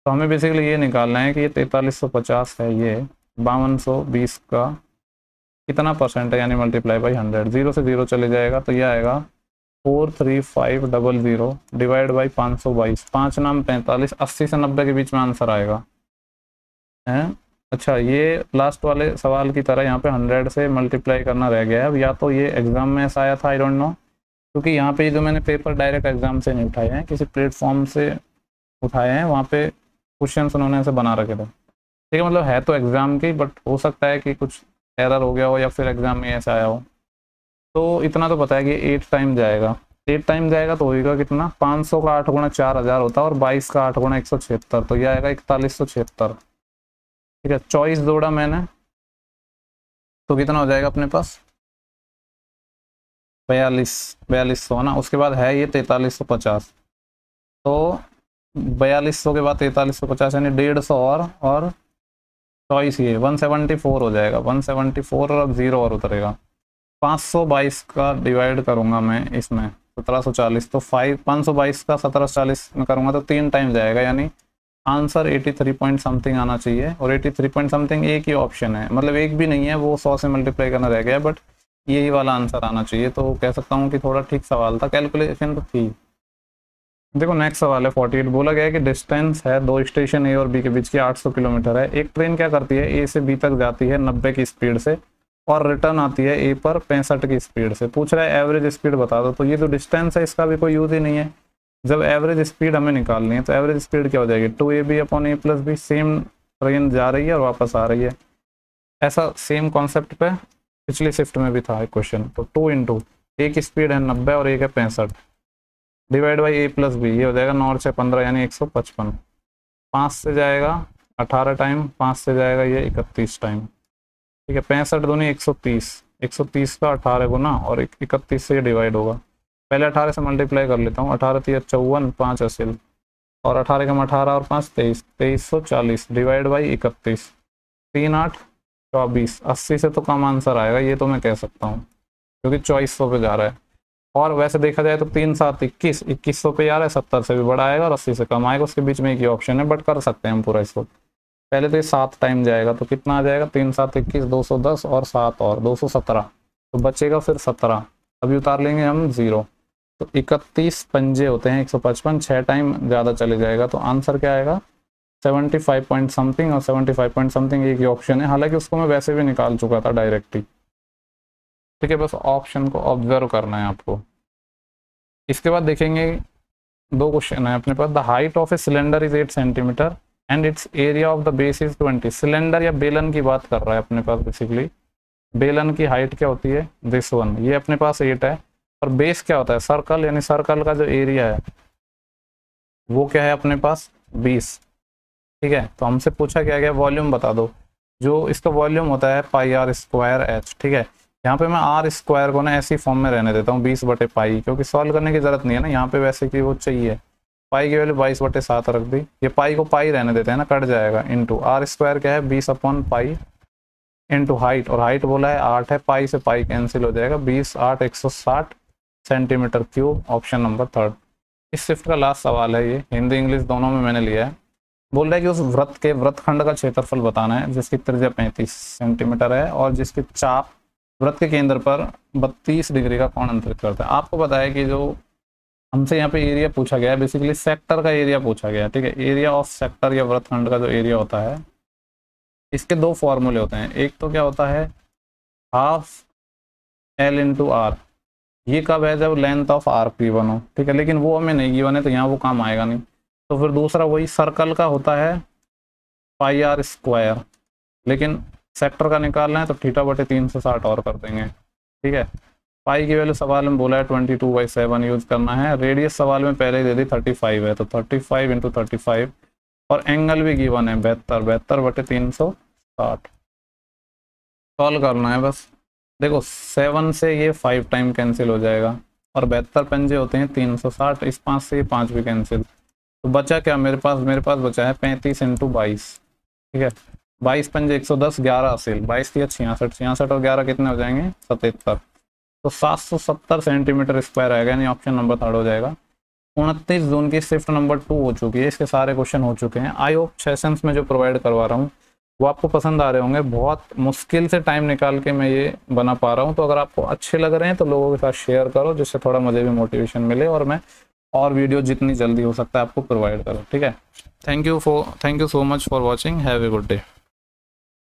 A: तो हमें बेसिकली ये निकालना है कि ये 4350 है, ये 5220 का कितना परसेंट है, यानी मल्टीप्लाई बाई 100, 0 से 0 चले जाएगा, तो ये आएगा 43500 डिवाइड बाई 522, 5 नाम 45, 80 से 90 के बीच में आंसर आएगा है। अच्छा, ये लास्ट वाले सवाल की तरह यहाँ पे 100 से मल्टीप्लाई करना रह गया है। अब या तो ये एग्जाम में ऐसा आया था, आई डोंट नो, क्योंकि यहाँ पे जो मैंने पेपर डायरेक्ट एग्जाम से नहीं उठाए हैं, किसी प्लेटफॉर्म से उठाए हैं, वहाँ पे क्वेश्चन उन्होंने ऐसे बना रखे थे, ठीक है, मतलब है तो एग्जाम की, बट हो सकता है कि कुछ एरर हो गया हो या फिर एग्जाम में ऐसा आया हो। तो इतना तो पता है कि 8 टाइम जाएगा, 8 टाइम जाएगा तो होगा कितना, 500 का 8 गुणा 4000 होता है और 22 का 8 गुणा 176, तो यह आएगा 4176, ठीक है। 24 जोड़ा मैंने तो कितना हो जाएगा अपने पास 4200 ना, उसके बाद है ये 4350, तो 4200 के बाद 4350 यानी 150 और चॉइस ये 174 हो जाएगा, 174 और अब 0 और उतरेगा। 522 का डिवाइड करूंगा मैं इसमें 1740, तो 522 का 1740 में करूंगा तो 3 टाइम जाएगा, यानी आंसर 83 पॉइंट समथिंग आना चाहिए। और 83 पॉइंट समथिंग एक ही ऑप्शन है, मतलब एक भी नहीं है, वो 100 से मल्टीप्लाई करना रह गया, बट यही वाला आंसर आना चाहिए। तो कह सकता हूँ कि थोड़ा ठीक सवाल था, कैलकुलेशन तो थी। देखो नेक्स्ट सवाल है 48, बोला गया है कि डिस्टेंस है 2 स्टेशन ए और बी के बीच की 800 किलोमीटर है। एक ट्रेन क्या करती है, ए से बी तक जाती है 90 की स्पीड से और रिटर्न आती है ए पर 65 की स्पीड से। पूछ रहा है एवरेज स्पीड बता दो। तो ये जो डिस्टेंस है इसका भी कोई यूज ही नहीं है, जब एवरेज स्पीड हमें निकालनी है तो एवरेज स्पीड क्या हो जाएगी 2ab/a+b, सेम ट्रेन जा रही है और वापस आ रही है। ऐसा सेम कॉन्सेप्ट पे पिछली शिफ्ट में भी था एक क्वेश्चन। तो 2 इंटू ए की स्पीड है 90 और एक है 65 डिवाइड बाई a+b, ये हो जाएगा 9 से 15 यानी 155। 5 से जाएगा 18 टाइम, 5 से जाएगा ये 31 टाइम, ठीक है। 65 दूनी 130, 130 का 18 गुना और 31 से ये डिवाइड होगा। पहले 18 से मल्टीप्लाई कर लेता हूँ, 18 3 54, 5 असिल और 18 कम 18 और 5 23, 2340 डिवाइड बाई 31, 3 8 24, 80 से तो कम आंसर आएगा, ये तो मैं कह सकता हूँ क्योंकि 2400 पे जा रहा है। और वैसे देखा जाए तो 3 7 21, 2100 पे आ रहा है, 70 से भी बड़ा आएगा और 80 से कम आएगा, उसके बीच में एक ही ऑप्शन है, बट कर सकते हैं हम पूरा इसको। पहले तो ये 7 टाइम जाएगा, तो कितना आ जाएगा 3 7 21, 210 और 7 और 217, तो बचेगा फिर 17, अभी उतार लेंगे हम 0, तो 31 पंजे होते हैं 155, 6 टाइम ज़्यादा चले जाएगा, तो आंसर क्या आएगा 75 पॉइंट समथिंग और 75 पॉइंट समथिंग एक ही ऑप्शन है, हालांकि उसको मैं वैसे भी निकाल चुका था डायरेक्टली। ठीक है, बस ऑप्शन को ऑब्जर्व करना है आपको। इसके बाद देखेंगे 2 क्वेश्चन है अपने पास। The height of a cylinder is 8 centimetre and its area of the base is 20। Cylinder या बेलन की बात कर रहा है अपने पास बेसिकली। बेलन की हाइट क्या होती है, दिस वन, ये अपने पास 8 है। और बेस क्या होता है, सर्कल, यानी सर्कल का जो एरिया है वो क्या है अपने पास 20। ठीक है, तो हमसे पूछा क्या गया, वॉल्यूम बता दो। जो इसका वॉल्यूम होता है पाई आर स्क्वायर एच। ठीक है, यहाँ पे मैं आर स्क्वायर को ना ऐसी फॉर्म में रहने देता हूँ 20/पाई, क्योंकि सॉल्व करने की जरूरत नहीं है ना, यहाँ पे वैसे की वो चाहिए। पाई की वैल्यू 22/7 रख दी, ये पाई को पाई रहने देते हैं ना, कट जाएगा। इंटू आर स्क्वायर क्या है 20/पाई इंटू हाइट, और हाइट बोला है 8 है, पाई से पाई कैंसिल हो जाएगा, 20 8 160 सेंटीमीटर क्यूब। Option number 3। इस शिफ्ट का लास्ट सवाल है, ये हिंदी इंग्लिश दोनों में मैंने लिया है। बोल रहा है कि उस वृत्त के वृत्तखंड का क्षेत्रफल बताना है जिसकी त्रिज्या 35 सेंटीमीटर है और जिसकी चाप वृत्त के केंद्र पर 32 डिग्री का कोण अंतरित करता है। आपको पता है कि जो हमसे यहाँ पे एरिया पूछा गया है, बेसिकली सेक्टर का एरिया पूछा गया है। ठीक है, एरिया ऑफ सेक्टर या वृत्तखंड का जो एरिया होता है, इसके 2 फॉर्मूले होते हैं। एक तो क्या होता है हाफ L इंटू आर, ये कब है जब लेंथ ऑफ आर्क गिवन हो। ठीक है, लेकिन वो हमें नहीं गिवन है तो यहाँ वो काम आएगा नहीं। तो फिर दूसरा वही सर्कल का होता है पाई आर स्क्वायर, लेकिन सेक्टर का निकालना है तो θ/360 और कर देंगे। ठीक है, पाई की वैल्यू सवाल में बोला है 22/7 यूज करना है। रेडियस सवाल में पहले ही दे दी 35 है, तो 35 × 35, और एंगल भी गिवन है 72/360। सॉल्व करना है बस। देखो 7 से ये 5 टाइम कैंसिल हो जाएगा, और 72 पंजे होते हैं 360, इस 5 से ये 5 भी कैंसिल। तो बचा क्या मेरे पास बचा है 35 × 22। ठीक है, 22 पंजे 110, 11 असील, 22 3 66, 66 और 11 कितने हो जाएंगे 77। तो 770 सेंटीमीटर स्क्वायर आएगा, यानी ऑप्शन नंबर 3 हो जाएगा। 29 जून की शिफ्ट नंबर 2 हो चुकी है, इसके सारे क्वेश्चन हो चुके हैं। आई होप सेशंस में जो प्रोवाइड करवा रहा हूँ वो आपको पसंद आ रहे होंगे। बहुत मुश्किल से टाइम निकाल के मैं ये बना पा रहा हूँ, तो अगर आपको अच्छे लग रहे हैं तो लोगों के साथ शेयर करो, जिससे थोड़ा मुझे भी मोटिवेशन मिले और मैं और वीडियो जितनी जल्दी हो सकता है आपको प्रोवाइड करूँ। ठीक है, thank you so much for watching, have a good day.